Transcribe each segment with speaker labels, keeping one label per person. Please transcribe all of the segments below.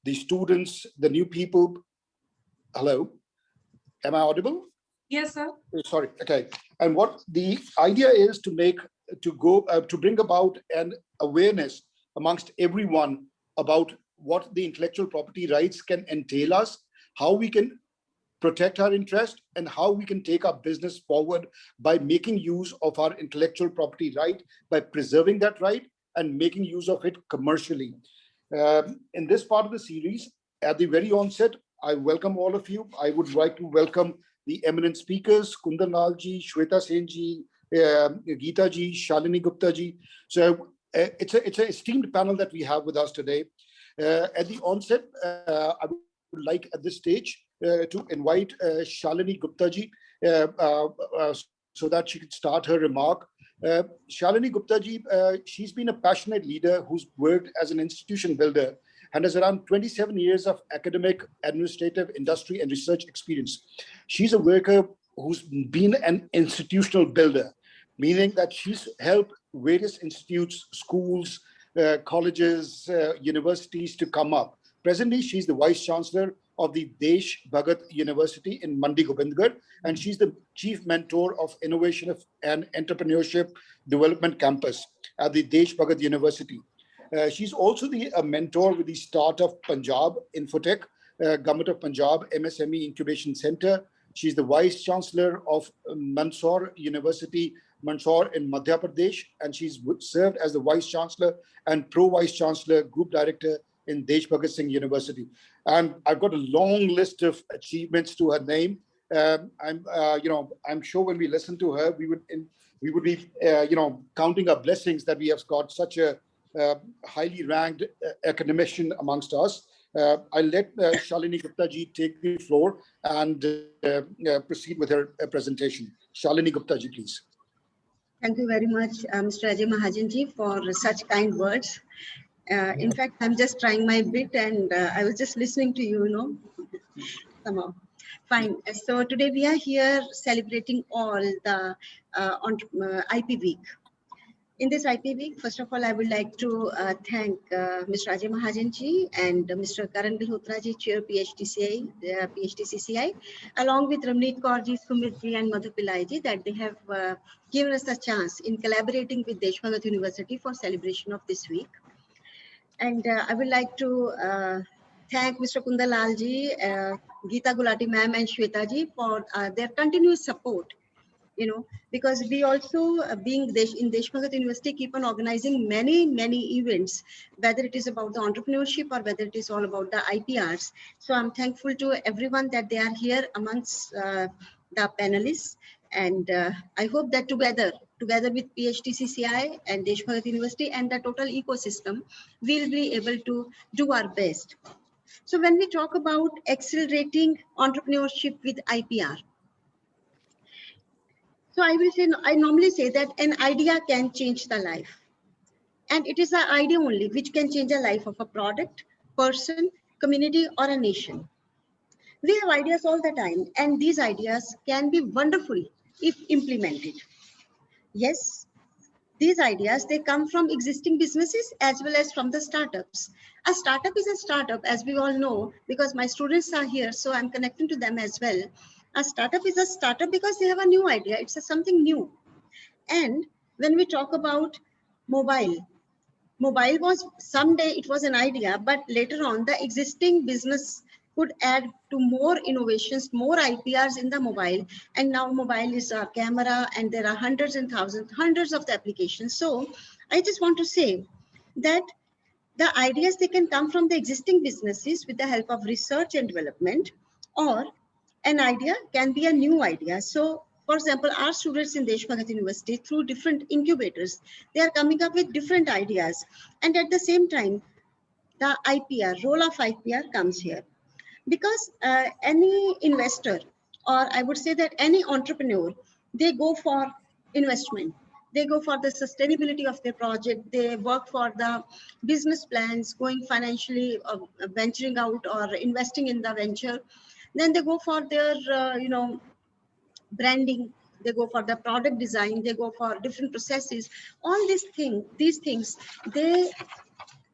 Speaker 1: the students, the new people. Hello, am I audible?
Speaker 2: Yes, sir.
Speaker 1: Sorry. Okay. And what the idea is to bring about an awareness amongst everyone about what the intellectual property rights can entail us, how we can protect our interest, and how we can take our business forward by making use of our intellectual property right, by preserving that right and making use of it commercially. In this part of the series, at the very onset, I welcome all of you. I would like to welcome the eminent speakers, Kundan Lal ji, Shweta Sen ji, Geeta ji, Shalini Gupta ji. So it's an esteemed panel that we have with us today. At the onset, I would like at this stage to invite Shalini Gupta ji so that she could start her remark. Shalini Gupta ji, she's been a passionate leader who's worked as an institution builder and has around 27 years of academic, administrative, industry, and research experience. She's a worker who's been an institutional builder, meaning that she's helped various institutes, schools, colleges, universities to come up. Presently, she's the Vice Chancellor of the Desh Bhagat University in Mandi Gobindgarh, and she's the Chief Mentor of Innovation and Entrepreneurship Development Campus at the Desh Bhagat University. She's also a mentor with the Startup Punjab Infotech, Government of Punjab MSME Incubation Center. She's the Vice Chancellor of Mandsaur University, Mandsaur in Madhya Pradesh, and she's served as the Vice Chancellor and Pro-Vice Chancellor Group Director in Desh Bhagat Singh University. And I've got a long list of achievements to her name. I'm sure when we listen to her, we would be, counting our blessings that we have got such a highly ranked academician amongst us. I'll let Shalini Gupta ji take the floor and proceed with her presentation. Shalini Gupta ji, please.
Speaker 3: Thank you very much, Mr. Ajay Mahajan ji, for such kind words. In fact, I'm just trying my bit, and I was just listening to you, somehow. Fine. So today we are here celebrating all the IP Week. In this IP Week, first of all, I would like to thank Mr. Ajay Mahajan ji and Mr. Karan Malhotra ji, Chair PHDCCI, along with Ramneet Kaur ji, Sumit ji, and Madhu Pillai ji, that they have given us a chance in collaborating with Desh Bhagat University for celebration of this week. And I would like to thank Mr. Kundan Lal ji, Geeta Gulati ma'am, and Shweta ji for their continuous support. Because we also, being in Desh Bhagat University, keep on organizing many events, whether it is about the entrepreneurship or whether it is all about the IPRs. So I'm thankful to everyone that they are here amongst the panelists. And I hope that together with PHDCCI and Desh Bhagat University and the total ecosystem, we'll be able to do our best. So when we talk about accelerating entrepreneurship with IPR, so I normally say that an idea can change the life. And it is the idea only which can change the life of a product, person, community, or a nation. We have ideas all the time, and these ideas can be wonderful if implemented. Yes, these ideas, they come from existing businesses as well as from the startups. A startup is a startup, as we all know, because my students are here, so I'm connecting to them as well. A startup is a startup because they have a new idea. It's something new. And when we talk about mobile was someday it was an idea, but later on the existing business could add to more innovations, more IPRs in the mobile. And now mobile is a camera, and there are hundreds and thousands, hundreds of the applications. So I just want to say that the ideas, they can come from the existing businesses with the help of research and development, or an idea can be a new idea. So for example, our students in Desh Bhagat University, through different incubators, they are coming up with different ideas. And at the same time, the IPR, role of IPR comes here. Because any investor, or I would say that any entrepreneur, they go for investment. They go for the sustainability of their project. They work for the business plans, going financially, venturing out or investing in the venture. Then they go for their, branding. They go for the product design. They go for different processes. All these things, they,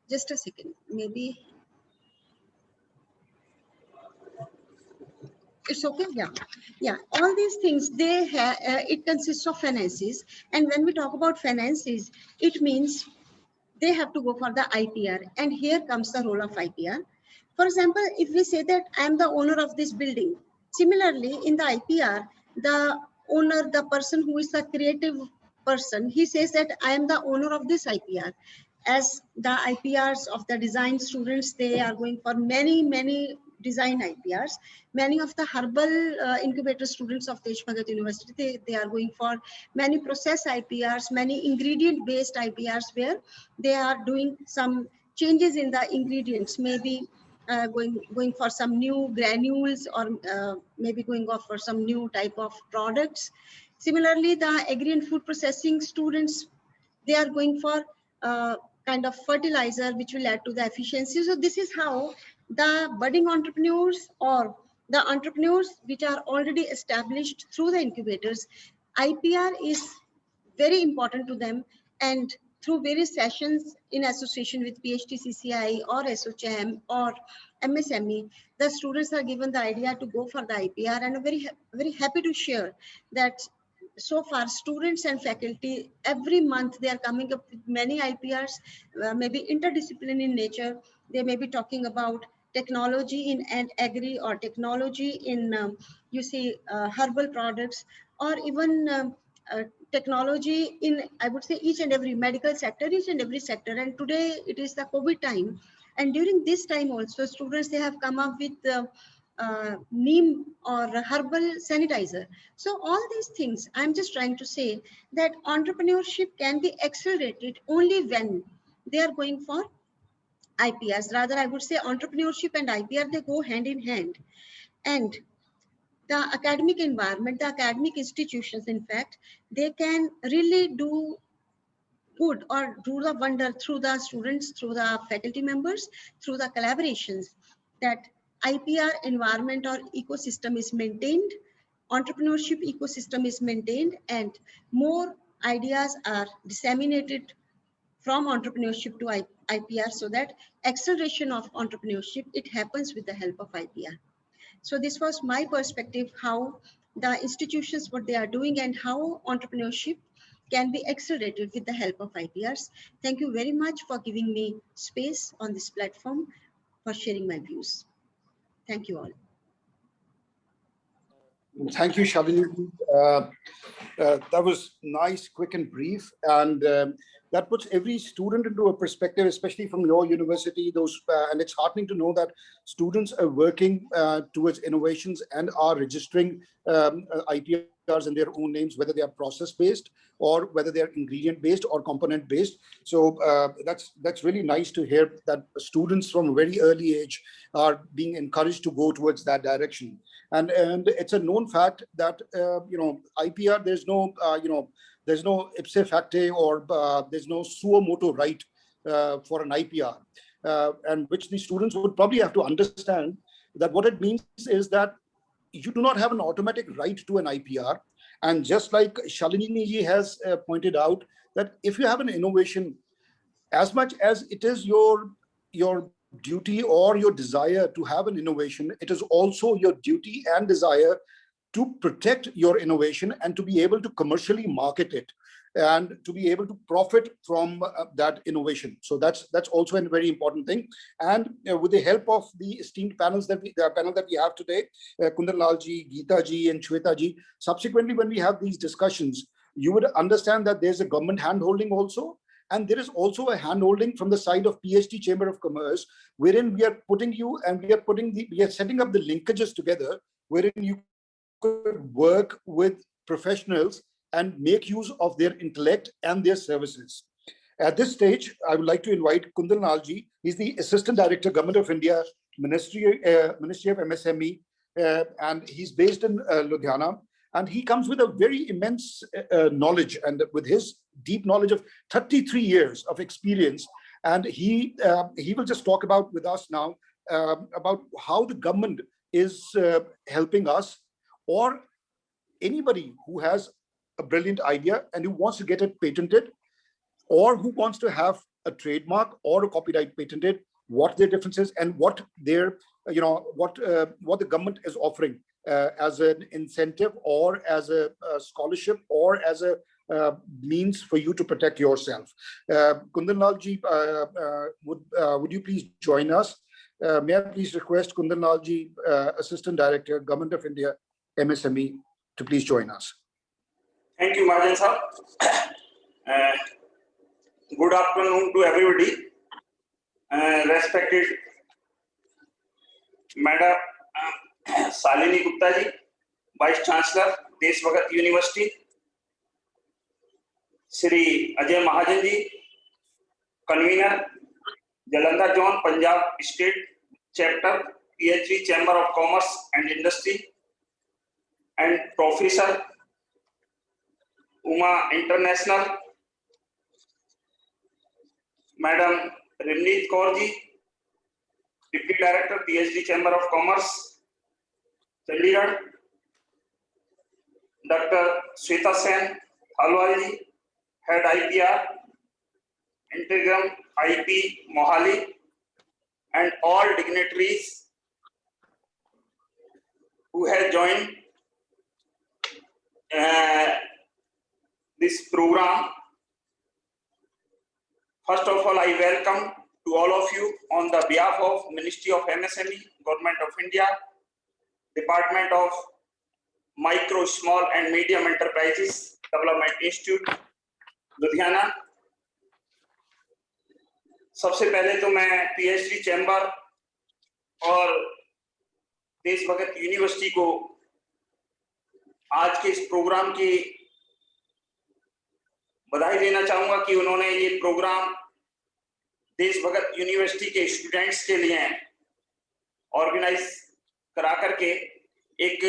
Speaker 3: just a second, maybe. It's okay. Yeah. Yeah. All these things, they have, it consists of finances. And when we talk about finances, it means they have to go for the IPR. And here comes the role of IPR. For example, if we say that I am the owner of this building, similarly in the IPR, the owner, the person who is the creative person, he says that I am the owner of this IPR. As the IPRs of the design students, they are going for many design IPRs. Many of the herbal incubator students of Tej Bhagat University, they are going for many process IPRs, many ingredient based IPRs, where they are doing some changes in the ingredients, maybe going for some new granules, or maybe going off for some new type of products. Similarly, the agri and food processing students, they are going for kind of fertilizer which will add to the efficiency. So this is how the budding entrepreneurs, or the entrepreneurs which are already established through the incubators, IPR is very important to them. And through various sessions in association with PHTCCI or SOCHM or MSME, the students are given the idea to go for the IPR, and I'm very happy to share that so far students and faculty every month they are coming up with many IPRs, maybe interdisciplinary in nature. They may be talking about technology in and agri, or technology in you see herbal products, or even technology in, I would say, each and every medical sector, each and every sector. And today it is the COVID time, and during this time also students, they have come up with neem or herbal sanitizer. So all these things, I'm just trying to say that entrepreneurship can be accelerated only when they are going for IPRs. Rather, I would say entrepreneurship and IPR, they go hand in hand. And the academic environment, the academic institutions, in fact, they can really do good or do the wonder through the students, through the faculty members, through the collaborations, that IPR environment or ecosystem is maintained, entrepreneurship ecosystem is maintained, and more ideas are disseminated from entrepreneurship to IPR, so that acceleration of entrepreneurship, it happens with the help of IPR. So this was my perspective, how the institutions, what they are doing, and how entrepreneurship can be accelerated with the help of IPRs. Thank you very much for giving me space on this platform for sharing my views. Thank you all.
Speaker 1: Thank you, Shalini. That was nice, quick and brief. And that puts every student into a perspective, especially from your university. And it's heartening to know that students are working towards innovations and are registering IPRs in their own names, whether they are process-based or whether they are ingredient-based or component-based. So that's really nice to hear that students from a very early age are being encouraged to go towards that direction. And it's a known fact that IPR, there's no there's no ipse facto, or there's no suo motu right for an IPR, and which the students would probably have to understand that what it means is that you do not have an automatic right to an IPR. And just like Shalini ji has pointed out, that if you have an innovation, as much as it is your duty or your desire to have an innovation, it is also your duty and desire to protect your innovation and to be able to commercially market it and to be able to profit from that innovation. So that's also a very important thing. And with the help of the esteemed panel that we have today, Kundan Lal ji, Geeta ji, and Shweta ji, subsequently when we have these discussions, you would understand that there's a government hand-holding also. And there is also a handholding from the side of PhD Chamber of Commerce, wherein we are putting you and we are setting up the linkages together, wherein you could work with professionals and make use of their intellect and their services. At this stage, I would like to invite Kundan Lal ji. He's the Assistant Director, Government of India, Ministry of MSME, and he's based in Ludhiana. And he comes with a very immense knowledge, and with his deep knowledge of 33 years of experience. And he will just talk about with us now about how the government is helping us, or anybody who has a brilliant idea and who wants to get it patented, or who wants to have a trademark or a copyright patented, what their differences and what their what the government is offering as an incentive or as a scholarship or as a means for you to protect yourself. Kundan Lal ji, would you please join us? May I please request Kundan Lal ji, Assistant Director, Government of India, MSME, to please join us.
Speaker 2: Thank you, Mahajan sir. Good afternoon to everybody. Respected Madam Salini Gupta ji, Vice Chancellor, Desh Bhagat University, Shri Ajay Mahajan ji, Convener, Jalandhar Zone, Punjab State Chapter, PhD, Chamber of Commerce and Industry, and Professor Uma International, Madam Rimneet Kaur ji, Deputy Director, PhD, Chamber of Commerce, Chandigarh, Dr. Sweta Sen Thalwal ji, Head IPR, Integram IP Mohali, and all dignitaries who have joined this program. First of all, I welcome to all of you on the behalf of Ministry of MSME, Government of India, Department of Micro, Small and Medium Enterprises Development Institute, Ludhiana. सबसे पहले तो मैं PhD chamber और देश Bhagat university को आज के इस प्रोग्राम की बधाई देना चाहूंगा कि उन्होंने ये प्रोग्राम देश भगत यूनिवर्सिटी के स्टूडेंट्स के लिए ऑर्गेनाइज करा करके एक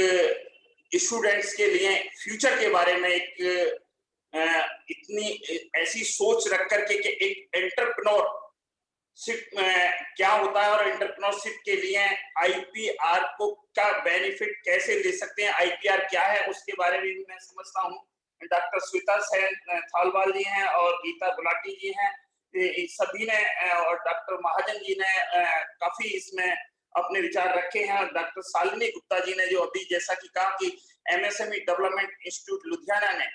Speaker 2: स्टूडेंट्स के लिए फ्यूचर के बारे में एक इतनी ऐसी सोच रख करके कि एक एंटरप्रेन्योरशिप क्या होता है और एंटरप्रेन्योरशिप के लिए आईपीआर को क्या बेनिफिट कैसे ले सकते हैं, आईपीआर क्या है उसके बारे में भी मैं समझता हूँ। डॉक्टर स्वेता सेन थालवाल जी हैं और गीता गुलाटी जी हैं, सभी ने और डॉक्टर महाजन जी ने काफी इसमें अपने विचार रखे हैं। डॉक्टर शालिनी गुप्ता जी ने जो अभी जैसा कि कहा कि एमएसएमई डेवलपमेंट इंस्टीट्यूट लुधियाना ने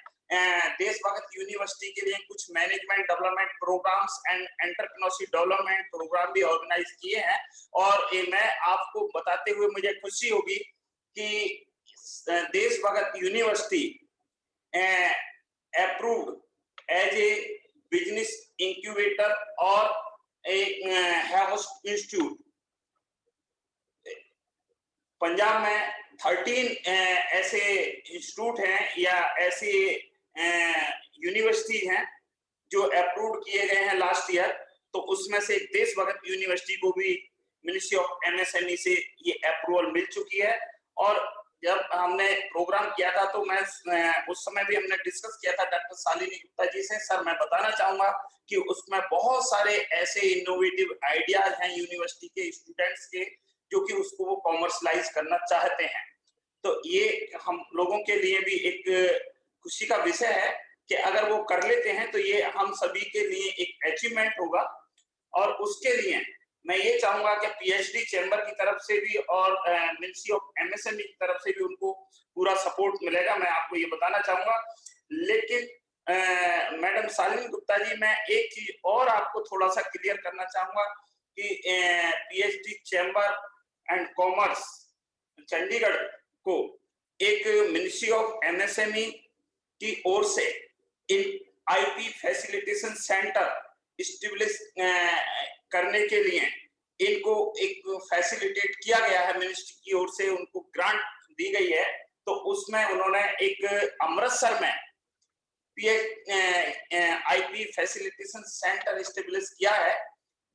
Speaker 2: देश भगत यूनिवर्सिटी के लिए कुछ management development programmes and entrepreneurship development programme भी ऑर्गेनाइज किए हैं। और ये मैं आपको बताते हुए मुझे खुशी होगी कि Desh Bhagat university approved as a business incubator और हैव इंस्टीट्यूट। पंजाब में 13 ऐसे इंस्टीट्यूट हैं या ऐसे यूनिवर्सिटी हैं जो अप्रूव्ड किए गए हैं लास्ट ईयर। तो उसमें से देश भगत यूनिवर्सिटी को भी मिनिस्ट्री ऑफ एमएसएमई से ये अप्रूवल मिल चुकी है। और जब हमने प्रोग्राम किया था तो मैं उस समय भी हमने डिस्कस किया था डॉक्टर शालिनी गुप्ता जी से। सर, मैं बताना चाहूंगा कि उसमें बहुत सारे ऐसे इनोवेटिव आइडियाज हैं यूनिवर्सिटी के स्टूडेंट्स के जो कि उसको वो कॉमर्शलाइज करना चाहते हैं। तो ये हम लोगों के लिए भी एक खुशी का विषय है कि अगर वो कर लेते हैं तो ये हम सभी के लिए एक अचीवमेंट होगा। और उसके लिए मैं ये चाहूंगा कि पीएचडी चैम्बर की तरफ से भी और मिनिस्ट्री ऑफ एमएसएमई की तरफ से भी उनको पूरा सपोर्ट मिलेगा, मैं आपको ये बताना चाहूंगा। लेकिन मैडम शालिनी गुप्ता जी, मैं एक चीज और आपको थोड़ा सा क्लियर करना चाहूंगा कि PhD chamber and commerce Chandigarh को एक मिनिस्ट्री ऑफ एमएसएमई की ओर से इन आईपी फैसिलिटेशन सेंटर एस्टेब्लिश करने के लिए इनको एक फैसिलिटेट किया गया है, मिनिस्ट्री की ओर से उनको ग्रांट दी गई है। तो उसमें उन्होंने एक अमृतसर में आईपी फैसिलिटेशन सेंटर एस्टेब्लिश किया है,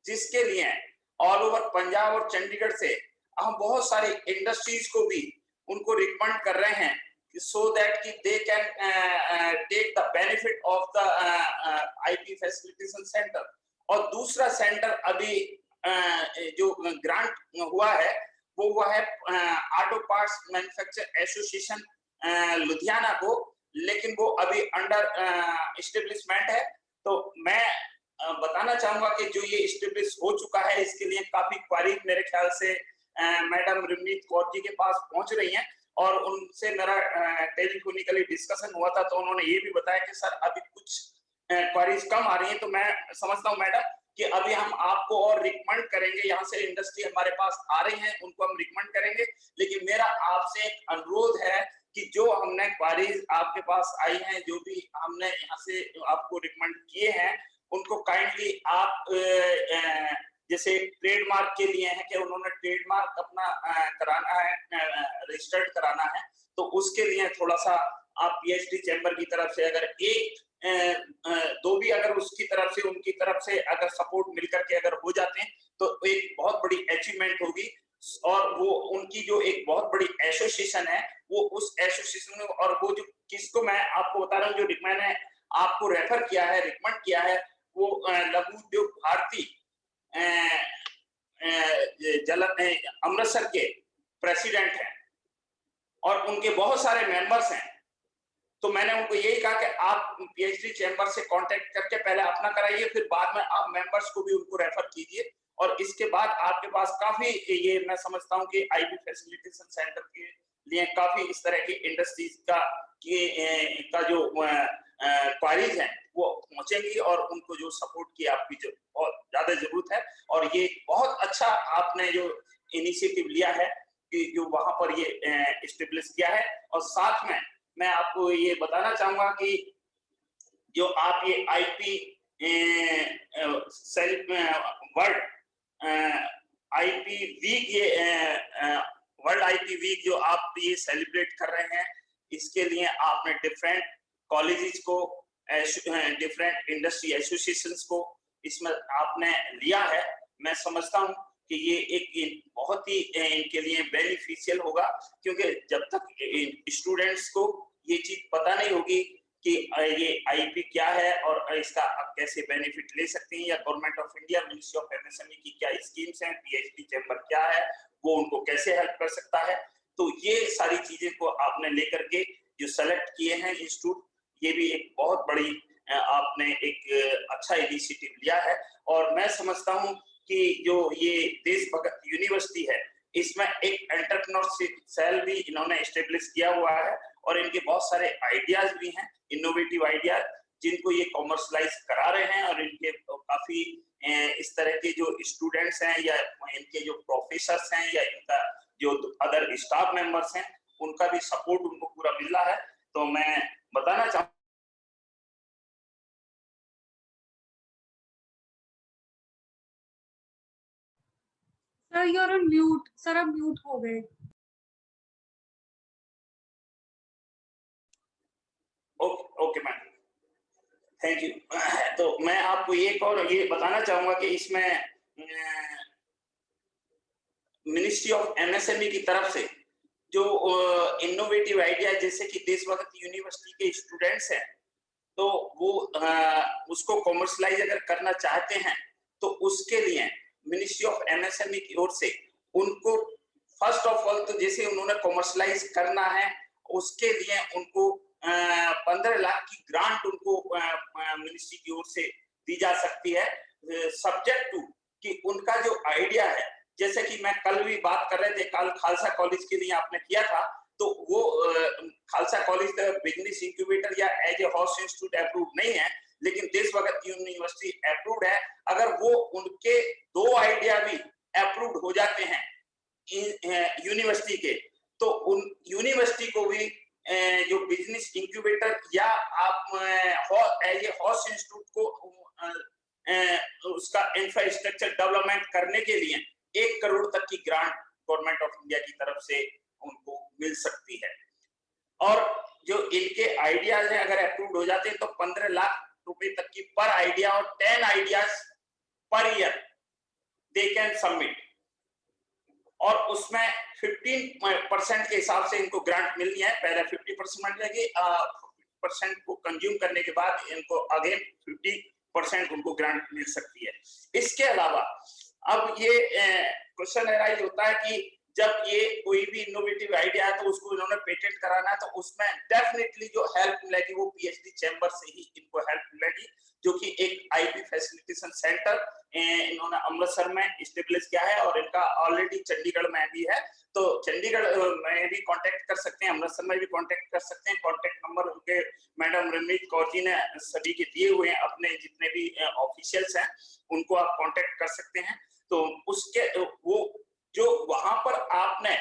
Speaker 2: जिसके लिए ऑल ओवर पंजाब और चंडीगढ़ से हम बहुत सारे इंडस्ट्रीज को भी उनको रिकमेंड कर रहे हैं सो दैट कि they can take the benefit of the IP facilitation centre. और दूसरा सेंटर अभी जो ग्रांट हुआ है वो हुआ है auto parts manufacture association Ludhiana को, लेकिन वो अभी अंडर एस्टेब्लिशमेंट है। तो मैं बताना चाहूंगा कि जो ये एस्टेब्लिश हो चुका है इसके लिए काफी क्वारी मेरे ख्याल से मैडम रिमनीत कौर जी के पास पहुंच रही हैं और उनसे मेरा टेलीफोनिकली डिस्कशन हुआ था, तो उन्होंने ये भी बताया कि सर अभी कुछ क्वारीज कम आ रही हैं, तो मैं समझता हूँ मैडम कि अभी हम आपको और रिकमेंड करेंगे, यहाँ से इंडस्ट्री हमारे पास आ रही है उनको हम रिकमेंड करेंगे, लेकिन मेरा आपसे एक अनुरोध है कि जो हमने क्वारीज आपके पास आई हैं, जो भी हमने यहाँ से आपको रिकमेंड किए हैं, उनको काइंडली आप जैसे ट्रेडमार्क के लिए है कि उन्होंने ट्रेडमार्क अपना कराना है, रजिस्टर्ड कराना है, तो उसके लिए थोड़ा सा आप पीएचडी चैम्बर की तरफ से अगर एक दो भी अगर उसकी तरफ से उनकी तरफ से अगर सपोर्ट मिलकर के अगर हो जाते हैं तो एक बहुत बड़ी अचीवमेंट होगी। और वो उनकी जो एक बहुत बड़ी एसोसिएशन है, वो उस एसोसिएशन में, और वो जो किसको मैं आपको बता रहा हूँ, जो मैंने आपको रेफर किया है, रिकमेंड किया है, वो लघु उद्योग भारती अमृतसर के प्रेसिडेंट हैं और उनके बहुत सारे मेंबर्स हैं। तो मैंने उनको यही कहा कि आप पीएचडी चैम्बर से कांटेक्ट करके पहले अपना कराइए, फिर बाद में आप मेंबर्स को भी उनको रेफर कीजिए, और इसके बाद आपके पास काफी, ये मैं समझता हूं कि आईबी फैसिलिटेशन सेंटर के लिए काफी इस तरह की इंडस्ट्रीज का जो क्वारीज हैं वो पहुंचेंगी और उनको जो सपोर्ट की आपकी जो बहुत ज्यादा जरूरत है। और ये बहुत अच्छा आपने जो इनिशिएटिव लिया है कि जो वहां पर ये एस्टेब्लिश किया है। और साथ में मैं आपको ये बताना चाहूंगा कि जो आप ये आईपी वर्ल्ड आईपी वीक, ये वर्ल्ड आईपी वीक जो आप ये सेलिब्रेट कर रहे हैं, इसके लिए आपने डिफरेंट कॉलेजेस को, डिफरेंट इंडस्ट्री एसोसिएशंस को इसमें आपने लिया है। मैं समझता हूं कि ये एक बहुत ही इनके लिए बेनिफिशियल होगा, क्योंकि जब तक स्टूडेंट्स को ये चीज पता नहीं होगी कि ये आईपी क्या है और इसका आप कैसे बेनिफिट ले सकते हैं, या government of India, ministry of MSME की क्या स्कीम्स हैं, पीएचडी चैम्बर क्या है, वो उनको कैसे हेल्प कर सकता है। तो ये सारी चीजें को आपने लेकर के जो सेलेक्ट किए हैं इंस्टीट्यूट, ये भी एक बहुत बड़ी आपने एक अच्छा इनिशिएटिव लिया है। और मैं समझता हूं कि जो ये देश भगत यूनिवर्सिटी है, इसमें एक एंटरप्रेन्योरशिप सेल भी इन्होंने एस्टेब्लिश किया हुआ है, और इनके बहुत सारे आइडियाज भी हैं, इनोवेटिव आइडियाज, जिनको ये कॉमर्शलाइज करा रहे हैं। और इनके काफी इस तरह के जो स्टूडेंट्स हैं या इनके जो प्रोफेसर्स हैं या इनका जो अदर स्टाफ मेंबर्स हैं, उनका भी सपोर्ट उनको पूरा मिल रहा है। तो मैं बताना चाहूँ
Speaker 4: sir, you are on mute. Sir, आप म्यूट हो गए।
Speaker 2: Okay ma'am, thank you. तो मैं आपको एक और ये बताना चाहूंगा कि इसमें मिनिस्ट्री ऑफ एमएसएमई की तरफ से जो इनोवेटिव आइडिया, जैसे कि देशभक्त यूनिवर्सिटी के स्टूडेंट्स हैं, तो वो उसको कॉमर्शलाइज अगर करना चाहते हैं, तो उसके लिए मिनिस्ट्री ऑफ एमएसएमई की ओर से उनको फर्स्ट ऑफ ऑल, तो जैसे उन्होंने कॉमर्शलाइज करना है, उसके लिए उनको 15 लाख की ग्रांट उनको मिनिस्ट्री की ओर से दी जा सकती है, सब्जेक्ट टू कि उनका जो आइडिया है, जैसे कि मैं कल भी बात कर रहे थे, कल खालसा कॉलेज के लिए आपने किया था, तो वो खालसा कॉलेज बिजनेस इंक्यूबेटर या एज ए हॉर्स इंस्टीट्यूट अप्रूव नहीं है, लेकिन देशभक्त यूनिवर्सिटी अप्रूव्ड है। अगर वो उनके 2 आइडिया भी अप्रूव्ड हो जाते हैं यूनिवर्सिटी के, तो उन यूनिवर्सिटी को भी जो बिजनेस इंक्यूबेटर या आप एज ए हॉर्स इंस्टीट्यूट को उसका इंफ्रास्ट्रक्चर डेवलपमेंट करने के लिए 1 करोड़ तक की ग्रांट गवर्नमेंट ऑफ इंडिया की तरफ से उनको मिल सकती है। और जो इनके आइडियाज हैं, अगर अप्रूव्ड हो जाते हैं, तो 15 लाख रुपए तक की पर आइडिया और 10 ideas per year they can submit, और उसमें 15% के हिसाब से इनको ग्रांट मिलनी है। पहले 50% मिल जाएगी, 50% को कंज्यूम करने के बाद इनको अगेन 50% उनको ग्रांट मिल सकती है। इसके अलावा अब ये क्वेश्चन एराइज होता है कि जब ये कोई भी इनोवेटिव आइडिया है तो उसको इन्होंने पेटेंट कराना है, तो उसमें डेफिनेटली जो हेल्प मिलेगी वो पीएचडी चैम्बर से ही इनको हेल्प मिलेगी, जो कि एक आईपी फैसिलिटेशन सेंटर इन्होंने अमृतसर में इस्टेब्लिश किया है और इनका ऑलरेडी चंडीगढ़ में भी है। तो चंडीगढ़ में भी कांटेक्ट कर सकते हैं, अमृतसर में भी कांटेक्ट कर सकते हैं। कांटेक्ट नंबर उनके मैडम रमनीत कौर जी ने सभी के दिए हुए हैं, अपने जितने भी ऑफिशियल्स हैं उनको आप कांटेक्ट कर सकते हैं। तो उसके वो जो वहां पर आपने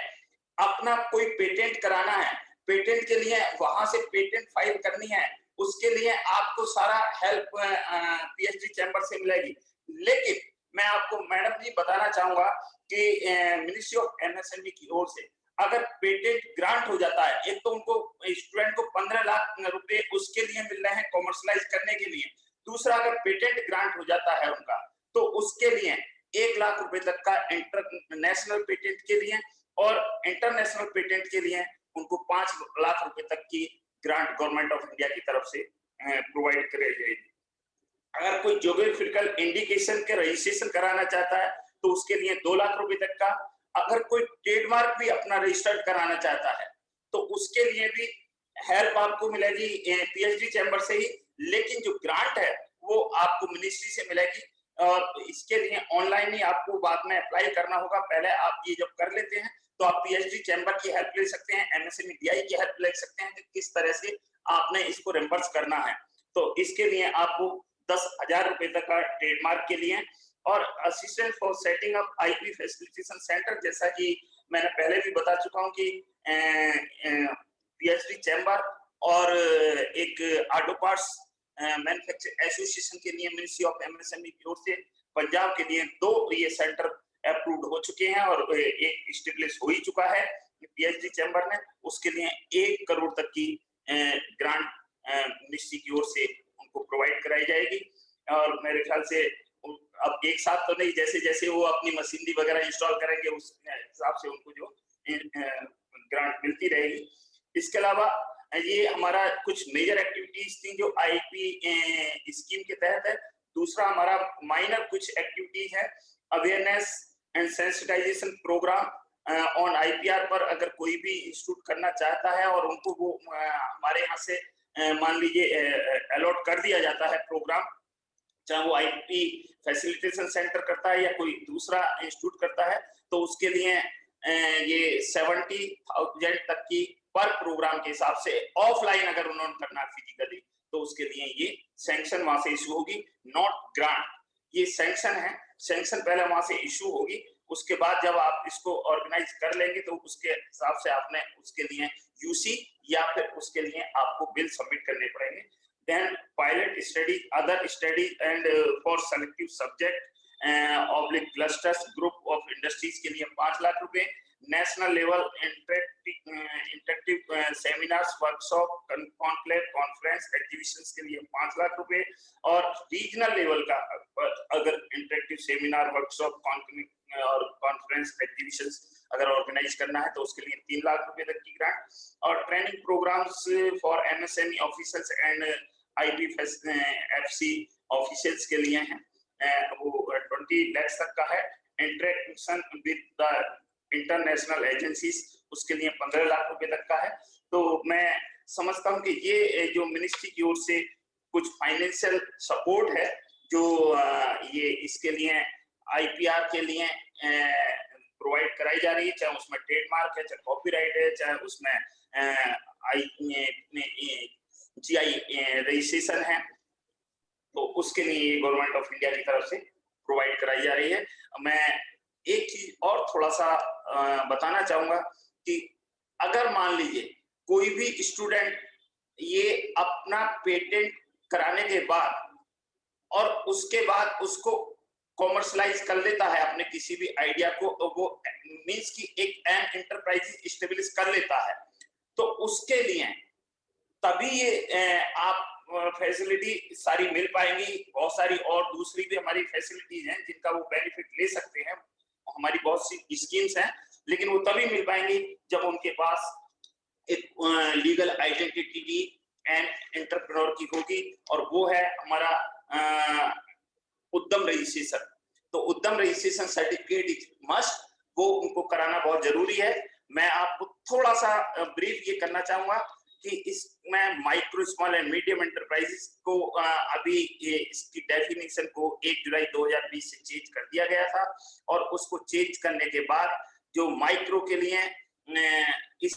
Speaker 2: अपना कोई पेटेंट कराना है, पेटेंट के लिए वहां से पेटेंट फाइल करनी है, उसके लिए आपको सारा हेल्प पीएचडी चैम्बर से मिलेगी। लेकिन मैं आपको मैडम जी बताना चाहूंगा कि मिनिस्ट्री ऑफ एमएसएमई की ओर से अगर पेटेंट ग्रांट हो जाता है, एक तो उनको स्टूडेंट को 15 लाख रुपए उसके लिए मिल रहे हैं कॉमर्शलाइज करने के लिए, दूसरा अगर पेटेंट ग्रांट हो जाता है उनका तो उसके लिए 1 लाख रुपए तक का इंटरनेशनल पेटेंट के लिए और इंटरनेशनल पेटेंट के लिए उनको 5 लाख रुपए तक की ग्रांट गवर्नमेंट ऑफ इंडिया की तरफ से प्रोवाइड करे जाएगी। अगर कोई ज्योग्राफिकल इंडिकेशन के रजिस्ट्रेशन कराना चाहता है तो उसके लिए 2 लाख रुपए तक का, अगर कोई ट्रेडमार्क भी अपना रजिस्टर्ड कराना चाहता है तो उसके लिए भी हेल्प आपको मिलेगी पीएचडी चैम्बर से ही, लेकिन जो ग्रांट है वो आपको मिनिस्ट्री से मिलेगी और इसके लिए ऑनलाइन ही आपको बाद में अप्लाई करना होगा। पहले आप ये जब कर लेते हैं तो आप पीएचडी चैम्बर की हेल्प ले सकते हैं, एमएसएमई डीआई की हेल्प ले सकते हैं कि किस तरह से आपने इसको रिम्बर्स करना है। तो इसके लिए आपको 10,000 रुपए तक का ट्रेडमार्क के लिए और assistant for setting up IP facilitation centre, जैसा कि मैंने पहले भी बता चुका हूं कि पीएचडी चैम्बर और एक ऑटो पार्ट्स मैन्युफैक्चर एसोसिएशन के लिए मिनिस्ट्री ऑफ एमएसएमई की ओर से पंजाब के लिए 2 ये सेंटर अप्रूव्ड हो चुके हैं और एक एस्टेब्लिश हो ही चुका है पीएचडी चैम्बर ने। उसके लिए 1 करोड़ तक की ग्रांट मिनिस्ट्री की ओर से उनको प्रोवाइड कराई जाएगी और मेरे ख्याल से अब एक साथ तो नहीं, जैसे जैसे वो अपनी मशीनरी वगैरह इंस्टॉल करेंगे उस हिसाब से उनको जो ग्रांट मिलती रहेगी। इसके अलावा ये हमारा कुछ मेजर एक्टिविटीज थी जो आईपी स्कीम के तहत है। दूसरा हमारा माइनर कुछ एक्टिविटीज है, awareness and sensitisation programme on IPR पर अगर कोई भी इंस्टीट्यूट करना चाहता है और उनको वो हमारे यहाँ से मान लीजिए अलॉट कर दिया जाता है प्रोग्राम, चाहे वो आईपी फैसिलिटेशन सेंटर करता है या कोई दूसरा इंस्टीट्यूट करता है, तो उसके लिए ये 70,000 तक की पर प्रोग्राम के हिसाब से ऑफलाइन अगर उन्होंने करना फिजिकली तो उसके लिए ये सैंक्शन वहां से इशू होगी, नॉट ग्रांट। ये सैंक्शन है, सैंक्शन पहले वहां से इशू होगी, उसके बाद जब आप इसको ऑर्गेनाइज कर लेंगे तो उसके हिसाब से आपने उसके लिए यूसी या फिर उसके लिए आपको बिल सबमिट करने पड़ेंगे। Then pilot study, other study and for selective subject oblique clusters group of industries के लिए 5 लाख रुपए, national level interactive seminars, workshop, conclave, conference, exhibitions के लिए 5 लाख रुपए और रीजनल लेवल का अगर इंटरेक्टिव सेमिनार, वर्कशॉप और कॉन्फ्रेंस, एग्जीबिशंस अगर ऑर्गेनाइज करना है तो उसके लिए 3 लाख रुपए तक की ग्रांट और training programmes for MSME officers and IP FC officers के लिए है वो 20 लाख तक का है। Interaction with the international agencies उसके लिए 15 लाख रुपए तक का है। तो मैं समझता हूं कि ये जो मिनिस्ट्री की ओर से कुछ फाइनेंशियल सपोर्ट है जो ये इसके लिए आईपीआर के लिए प्रोवाइड कराई जा रही है, चाहे उसमें ट्रेडमार्क है, चाहे कॉपीराइट है, चाहे उसमें जीआई रजिस्ट्रेशन है, तो उसके लिए गवर्नमेंट ऑफ इंडिया की तरफ से प्रोवाइड कराई जा रही है। मैं एक चीज और थोड़ा सा बताना चाहूंगा कि अगर मान लीजिए कोई भी स्टूडेंट ये अपना पेटेंट कराने के बाद और उसके बाद उसको कॉमर्शलाइज कर लेता है अपने किसी भी आइडिया को, वो मींस की एक एन एंटरप्राइज स्टेब्लिश कर लेता है, तो उसके लिए तभी ये आप फैसिलिटी सारी मिल पाएंगी। बहुत सारी और दूसरी भी हमारी फैसिलिटीज हैं जिनका वो बेनिफिट ले सकते हैं, हमारी बहुत सी स्कीम्स हैं, लेकिन वो तभी मिल पाएंगी जब उनके पास एक लीगल आइडेंटिटी एंड एंटरप्रेन्योर की होगी और वो है हमारा उद्यम रजिस्ट्रेशन। तो उद्यम रजिस्ट्रेशन सर्टिफिकेट इज मस्ट, वो उनको कराना बहुत जरूरी है। मैं आपको थोड़ा सा ब्रीफ ये करना चाहूंगा कि इसमें micro small and medium enterprises को अभी इसकी डेफिनेशन को 1 जुलाई 2020 से चेंज कर दिया गया था, और उसको चेंज करने के बाद जो माइक्रो के लिए इस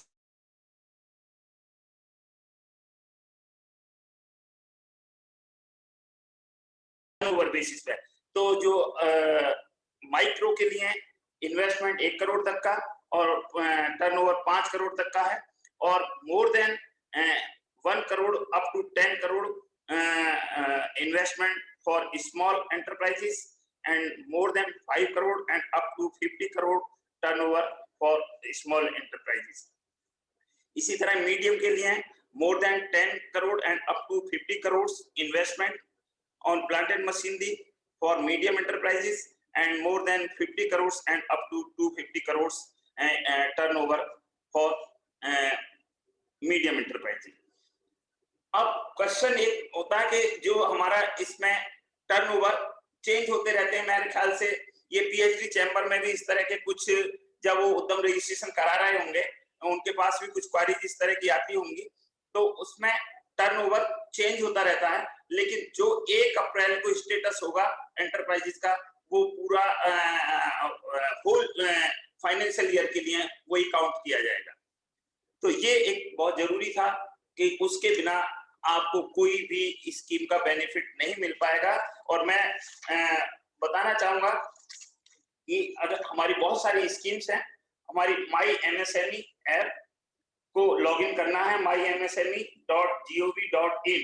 Speaker 2: टर्नओवर बेसिस पे, तो जो माइक्रो के लिए इन्वेस्टमेंट 1 करोड़ तक का और टर्नओवर 5 करोड़ तक का है, और more than 1 crore up to 10 crore investment for small enterprises, and more than 5 crore and up to 50 crore turnover for small enterprises. इसी तरह मीडियम के लिए more than 10 crore and up to 50 crores investment on plant and machinery for medium enterprises, and more than 50 crores and up to 250 crores turnover for medium enterprises. अब question एक होता है कि जो हमारा इसमें टर्नओवर चेंज होते रहते हैं, मेरे ख्याल से ये पीएचडी चैम्बर में भी इस तरह के कुछ, जब वो उद्यम रजिस्ट्रेशन करा रहे होंगे उनके पास भी कुछ क्वारीज इस तरह की आती होंगी, तो उसमें टर्नओवर चेंज होता रहता है, लेकिन जो 1 अप्रैल को स्टेटस होगा एंटरप्राइजेस का, वो पूरा होल फाइनेंशियल ईयर के लिए वही काउंट किया जाएगा। तो ये एक बहुत जरूरी था कि उसके बिना आपको कोई भी स्कीम का बेनिफिट नहीं मिल पाएगा। और मैं बताना चाहूंगा कि अगर हमारी बहुत सारी स्कीम्स हैं, हमारी माई एमएसएमई ऐप को लॉगिन करना है, myMSME.gov.in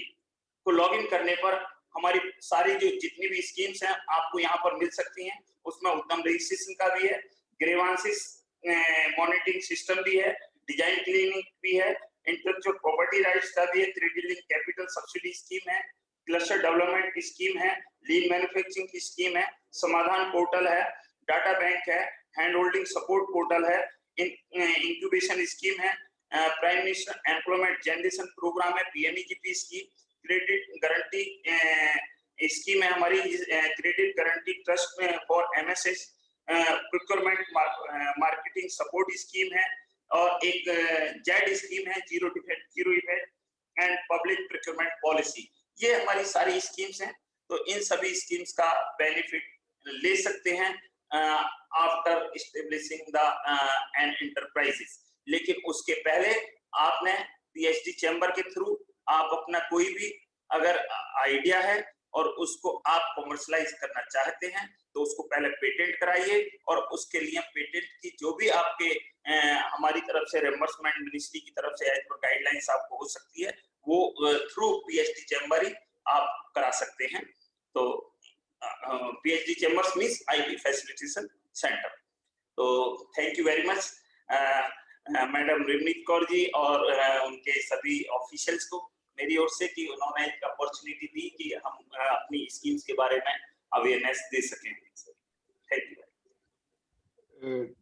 Speaker 2: को लॉगिन करने पर हमारी सारी जो जितनी भी स्कीम्स हैं आपको यहाँ पर मिल सकती हैं। उसमें उद्यम रजिस्ट्रेशन का भी है, ग्रीवांसेस मॉनिटरिंग सिस्टम भी है, डिजाइन क्लिनिक भी है, इंटेलेक्चुअल प्रॉपर्टी राइट्स का भी है, credit link capital subsidy scheme है, क्लस्टर डेवलपमेंट की स्कीम है, लीन मैन्युफैक्चरिंग की स्कीम है, समाधान पोर्टल है, डाटा बैंक है, हैंड होल्डिंग सपोर्ट पोर्टल है, इंक्यूबेशन स्कीम है, prime minister employment generation programme है, PMEGP scheme, credit guarantee scheme है हमारी, credit guarantee trust for MSS, procurement marketing support scheme है, और एक जेड स्कीम है, zero effect and public procurement policy. ये हमारी सारी स्कीम्स हैं। तो इन सभी स्कीम्स का बेनिफिट ले सकते हैं after establishing the an enterprises. लेकिन उसके पहले आपने पीएचडी चैम्बर के थ्रू आप अपना कोई भी अगर आइडिया है और उसको आप कमर्शलाइज करना चाहते हैं, तो उसको पहले पेटेंट कराइए, और उसके लिए पेटेंट की जो भी आपके हमारी तरफ से रिम्बर्समेंट मिनिस्ट्री की तरफ से एज पर गाइडलाइंस आपको हो सकती है, वो थ्रू पीएचडी चैम्बर ही आप करा सकते हैं। तो PHD chambers means IP facilitation centre. तो thank you very much madam Rimneet Kaur ji और उनके सभी ऑफिशियल्स को मेरी ओर से कि उन्होंने एक अपॉर्चुनिटी दी कि हम अपनी स्कीम्स के बारे में अवेयरनेस दे सकें।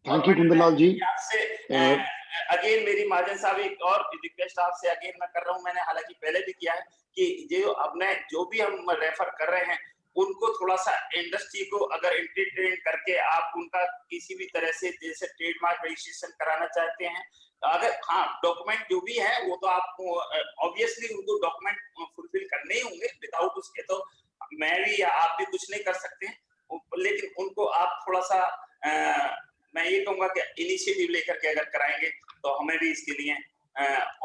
Speaker 1: थैंक यू कुंदनलाल जी।
Speaker 2: आपसे अगेन मेरी महाजन साहब एक और रिक्वेस्ट आपसे अगेन मैं कर रहा हूं, मैंने हालांकि पहले भी किया है कि जो अपने जो भी हम रेफर कर रहे हैं उनको थोड़ा सा इंडस्ट्री को अगर एंटरटेन करके आप उनका किसी भी तरह से जैसे ट्रेडमार्क रजिस्ट्रेशन कराना चाहते हैं, अगर हाँ डॉक्यूमेंट जो भी है वो तो आपको ऑब्वियसली उनको डॉक्यूमेंट फुलफिल करने ही होंगे, विदाउट उसके तो मैं भी या आप भी कुछ नहीं कर सकते हैं। लेकिन उनको आप थोड़ा सा मैं ये कहूंगा कि इनिशिएटिव लेकर के अगर कराएंगे तो हमें भी इसके लिए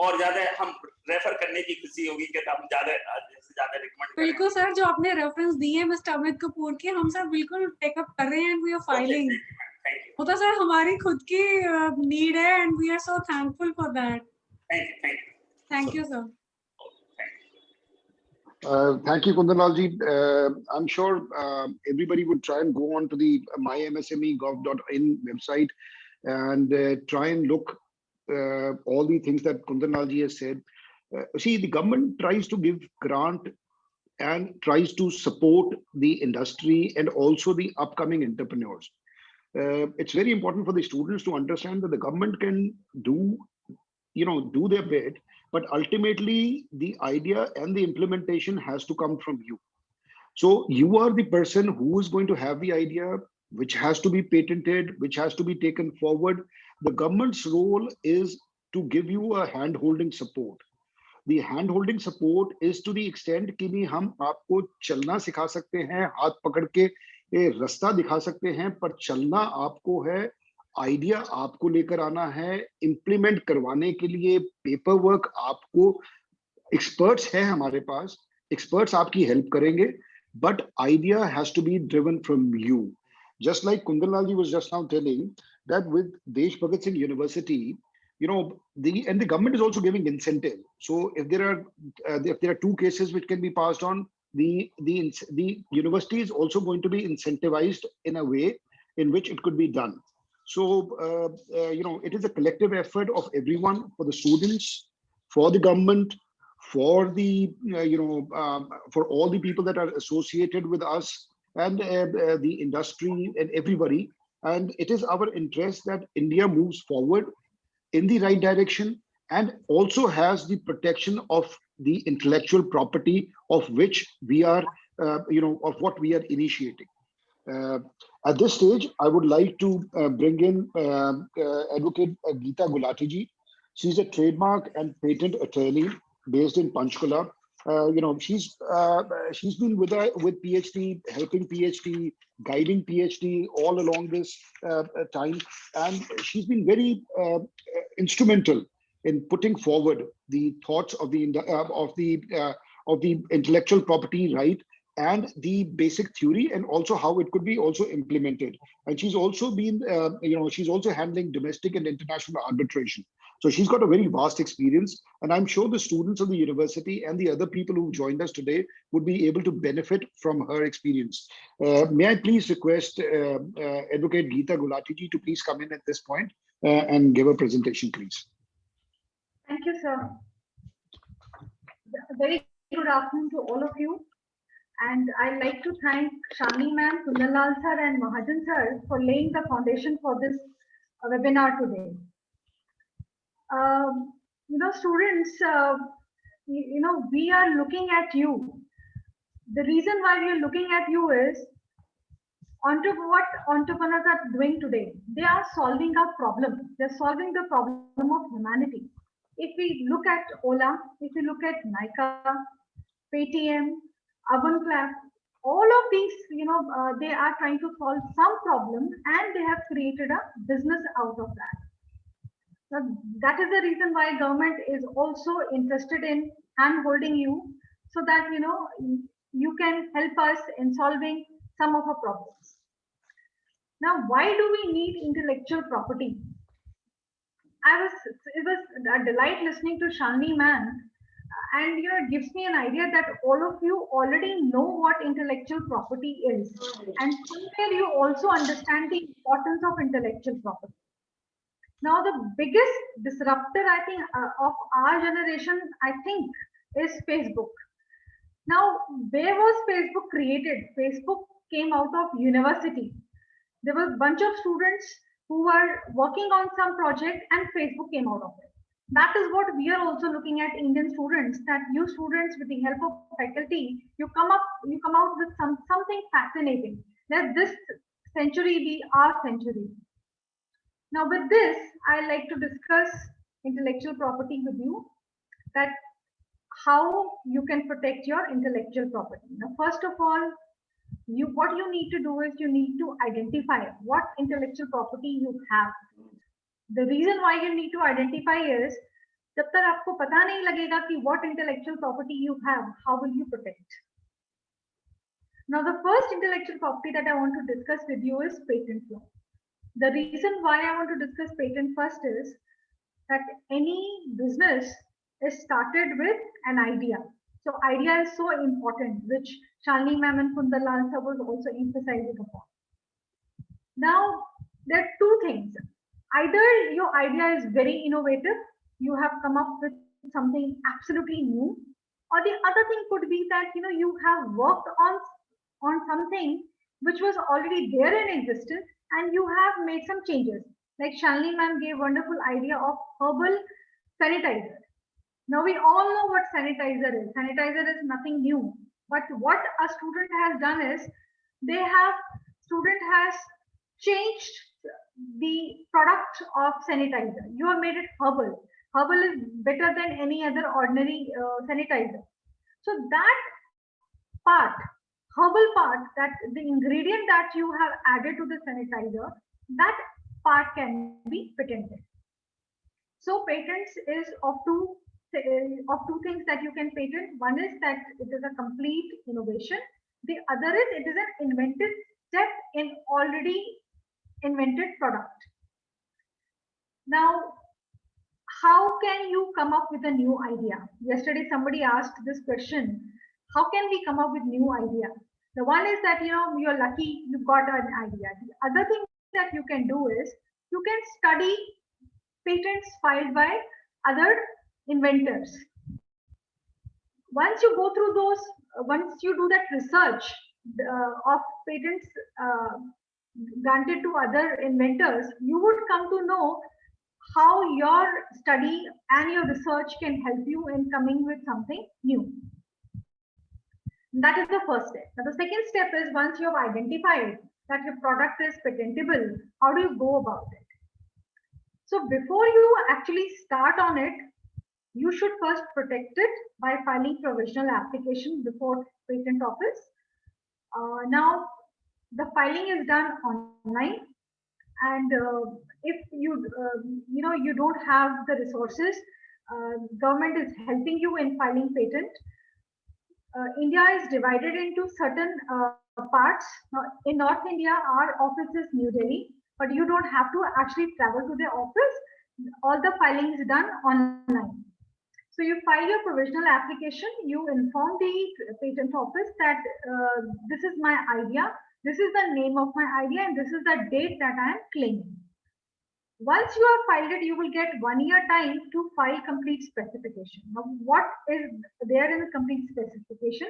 Speaker 2: और ज्यादा हम रेफर करने की खुशी होगी कि हम ज्यादा से ज्यादा रिकमेंड करें।
Speaker 4: बिल्कुल सर, जो आपने रेफरेंस दिए मिस्टर अमित कपूर के, हम सर बिल्कुल टेकअप कर रहे हैं एंड वी आर फाइलिंग। वो तो सर हमारी खुद की नीड है and we are so thankful for that. Thank you sir.
Speaker 1: Thank you, Kundanlal ji. I'm sure everybody would try and go on to the mymsme.gov.in website and try and look all the things that Kundanlal ji has said. See, the government tries to give grant and tries to support the industry and also the upcoming entrepreneurs. It's very important for the students to understand that the government can do their bit, but ultimately the idea and the implementation has to come from you. So you are the person who is going to have the idea, which has to be patented, which has to be taken forward. The government's role is to give you a hand-holding support. The hand-holding support is to the extent कि नहीं हम आपको चलना सिखा सकते हैं, हाथ पकड़ के रास्ता दिखा सकते हैं, पर चलना आपको है, आइडिया आपको लेकर आना है, इम्प्लीमेंट करवाने के लिए पेपर वर्क आपको, एक्सपर्ट्स हैं हमारे पास, एक्सपर्ट्स आपकी हेल्प करेंगे, but idea has to be driven from you. Just like Kundanlal ji was just now telling that with Desh Bhagat Singh University, you know, the government is also giving incentive. So if there are two cases which can be passed on, the university is also going to be incentivized in a way in which it could be done. So you know, it is a collective effort of everyone, for the students, for the government, for the for all the people that are associated with us, and the industry and everybody. And it is our interest that India moves forward in the right direction and also has the protection of the intellectual property of which we are of what we are initiating. At this stage, I would like to bring in Advocate Geeta Gulati ji. She's a trademark and patent attorney based in Panchkula. She's been with PhD, helping PhD, guiding PhD all along this time, and she's been very instrumental in putting forward the thoughts of the intellectual property right and the basic theory, and also how it could be also implemented. And she's also been, she's also handling domestic and international arbitration. So she's got a very vast experience, and I'm sure the students of the university and the other people who joined us today would be able to benefit from her experience. May I please request Advocate Geeta Gulati ji to please come in at this point and give a presentation, please.
Speaker 5: Thank you, sir. Very good afternoon to all of you. And I'd like to thank Shalini ma'am, Kundanlal sir, and Mahajan sir for laying the foundation for this webinar today. Students, we are looking at you. The reason why we are looking at you is what entrepreneurs are doing today. They are solving a problem. They're solving the problem of humanity. If we look at Ola, if we look at Nykaa, Paytm, Urbanclass, all of these, they are trying to solve some problem, and they have created a business out of that. So that is the reason why government is also interested in hand-holding you, so that you can help us in solving some of our problems. Now, why do we need intellectual property? It was a delight listening to Shalini ma'am, and it gives me an idea that all of you already know what intellectual property is, and somewhere you also understand the importance of intellectual property. Now, the biggest disruptor, I think, of our generation, I think, is Facebook. Now, where was Facebook created? Facebook came out of university. There were a bunch of students who were working on some project, and Facebook came out of it. That is what we are also looking at, Indian students, that you students, with the help of faculty, you come out with something fascinating. Let this century be our century. Now, with this, I like to discuss intellectual property with you, that how you can protect your intellectual property. Now, first of all, what you need to do is you need to identify what intellectual property you have. The reason why you need to identify is, जब तक आपको पता नहीं लगेगा कि what intellectual property you have, how will you protect? Now, the first intellectual property that I want to discuss with you is patent law. The reason why I want to discuss patent first is that any business is started with an idea. So idea is so important, which Shalini ma'am and Kundanlal sir was also emphasizing upon. Now, there are two things. Either your idea is very innovative, you have come up with something absolutely new, or the other thing could be that you have worked on something which was already there in existence, and you have made some changes. Like Shalini ma'am gave wonderful idea of herbal sanitizer. Now we all know what sanitizer is. Sanitizer is nothing new. But what a student has done is, student has changed the product of sanitizer. You have made it herbal. Herbal is better than any other ordinary sanitizer. So that part, herbal part, that the ingredient that you have added to the sanitizer, that part can be patented. So patents is of two things that you can patent. One is that it is a complete innovation. The other is it is an invented step in already invented product. Now, how can you come up with a new idea? Yesterday, somebody asked this question: how can we come up with new idea? The one is that you're lucky you got an idea. The other thing that you can do is you can study patents filed by other inventors. Once you go through those, once you do that research of patents granted to other inventors, you would come to know how your study and your research can help you in coming with something new. That is the first step. Now, the second step is once you have identified that your product is patentable, how do you go about it? So before you actually start on it, you should first protect it by filing provisional application before patent office. Now, the filing is done online, and if you you don't have the resources, government is helping you in filing patent. India is divided into certain parts. In North India, our office is New Delhi, but you don't have to actually travel to the office. All the filing is done online. So you file your provisional application, you inform the patent office that this is my idea, this is the name of my idea, and this is the date that I am claiming. Once you have filed it, you will get 1 year time to file complete specification. Now, what is there in the complete specification?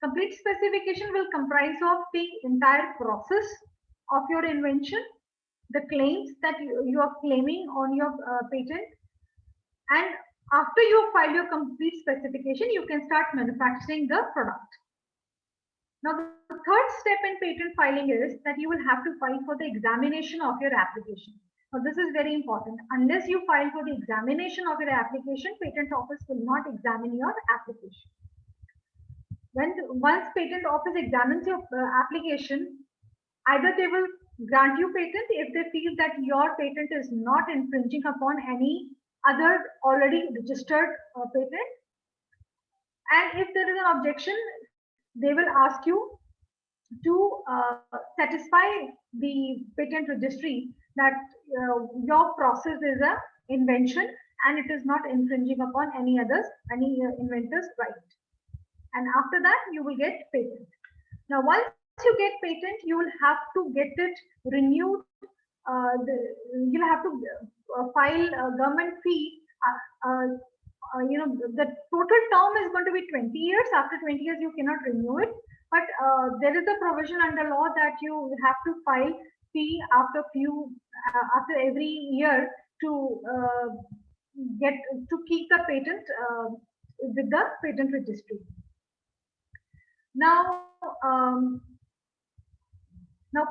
Speaker 5: Complete specification will comprise of the entire process of your invention, the claims that you are claiming on your patent, and after you file your complete specification, you can start manufacturing the product. Now, the third step in patent filing is that you will have to file for the examination of your application. Now, this is very important. Unless you file for the examination of your application, patent office will not examine your application. Once patent office examines your application, either they will grant you patent if they feel that your patent is not infringing upon any other already registered patent, and if there is an objection, they will ask you to satisfy the patent registry that your process is an invention and it is not infringing upon any inventor's right. And after that, you will get patent. Now, once you get patent, you will have to get it renewed. You'll have to file a government fee. The total term is going to be 20 years. After 20 years, you cannot renew it. But there is a provision under law that you have to file fee after every year to keep the patent with the patent registry. Now,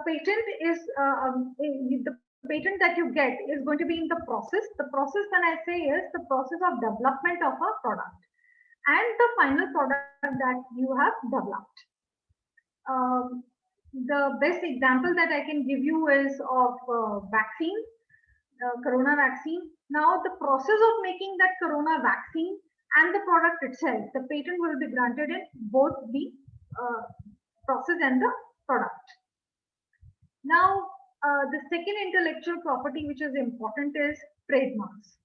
Speaker 5: patent is the patent that you get is going to be in the process. The process, when I say, is the process of development of a product and the final product that you have developed. The best example that I can give you is of vaccine, corona vaccine. Now, the process of making that corona vaccine and the product itself, the patent will be granted in both the process and the product. Now, the second intellectual property which is important is trademarks.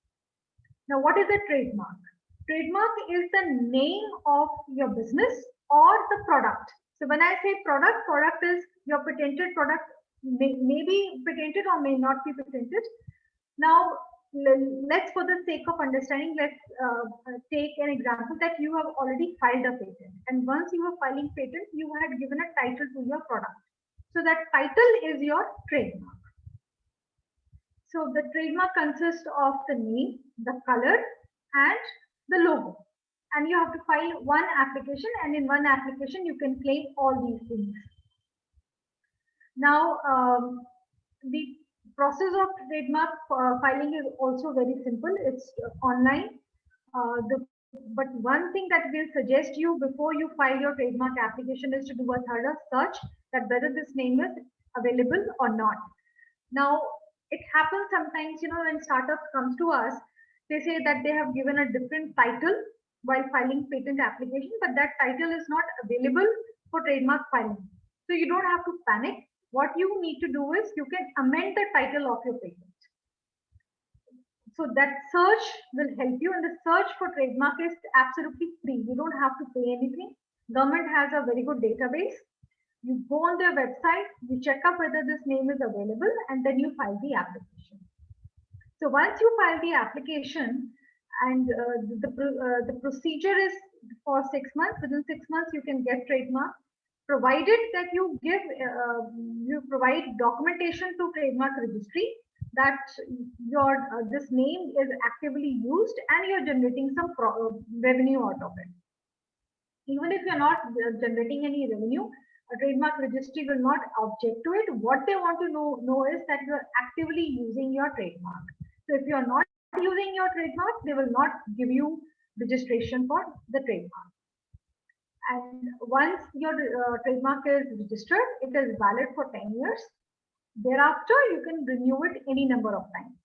Speaker 5: Now, what is a trademark? Trademark is the name of your business or the product. So when I say product, product is your patented product, may be patented or may not be patented. Now, let's, for the sake of understanding, let's take an example that you have already filed a patent. And once you were filing patent, you had given a title to your product. So that title is your trademark. So the trademark consists of the name, the color, and the logo. And you have to file one application, and in one application you can claim all these things. Now, the process of trademark filing is also very simple. It's online. But one thing that we'll suggest you before you file your trademark application is to do a thorough search that whether this name is available or not. Now, it happens sometimes, when startups comes to us, they say that they have given a different title while filing patent application, but that title is not available for trademark filing. So you don't have to panic. What you need to do is you can amend the title of your patent. So that search will help you, and the search for trademark is absolutely free. You don't have to pay anything. Government has a very good database. You go on their website, you check up whether this name is available, and then you file the application. So once you file the application, and the procedure is for 6 months. Within 6 months, you can get trademark, provided that you give you provide documentation to trademark registry that your this name is actively used and you're generating some revenue out of it. Even if you're not generating any revenue, a trademark registry will not object to it. What they want to know is that you're actively using your trademark. So if you're not using your trademark, they will not give you registration for the trademark. And once your trademark is registered, it is valid for 10 years. Thereafter, you can renew it any number of times.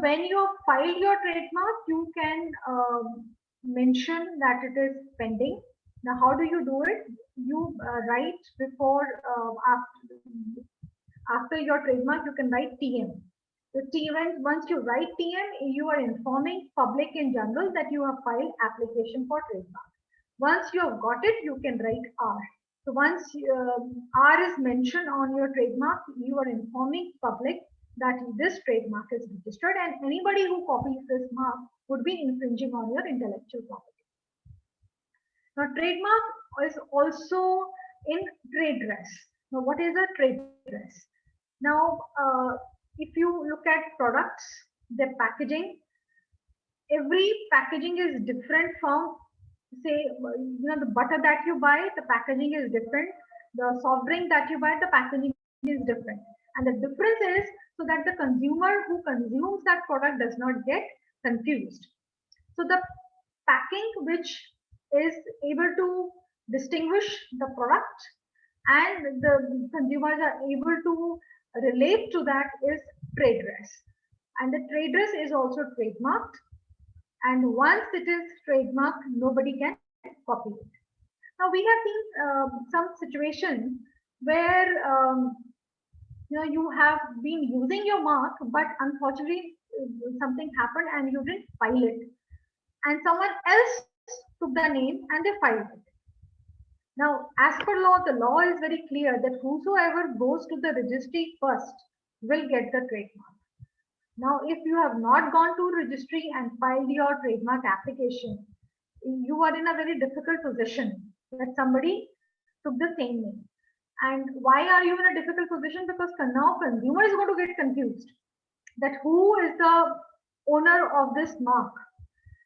Speaker 5: When you file your trademark, you can mention that it is pending. Now, how do you do it? You write before, after your trademark, you can write TM. The TM, once you write TM, you are informing public in general that you have filed application for trademark. Once you have got it, you can write R. So once R is mentioned on your trademark, you are informing public that this trademark is registered, and anybody who copies this mark would be infringing on your intellectual property. Now, trademark is also in trade dress. Now, what is a trade dress? Now, if you look at products, their packaging, every packaging is different from, say, the butter that you buy, the packaging is different. The soft drink that you buy, the packaging is different. And the difference is so that the consumer who consumes that product does not get confused. So the packing which is able to distinguish the product and the consumers are able to relate to that is trade dress. And the trade dress is also trademarked. And once it is trademarked, nobody can copy it. Now we have seen some situations where you have been using your mark, but unfortunately something happened and you didn't file it. And someone else took the name and they filed it. Now, as per law, the law is very clear that whosoever goes to the registry first will get the trademark. Now, if you have not gone to registry and filed your trademark application, you are in a very difficult position that somebody took the same name. And why are you in a difficult position? Because now consumer is going to get confused that who is the owner of this mark.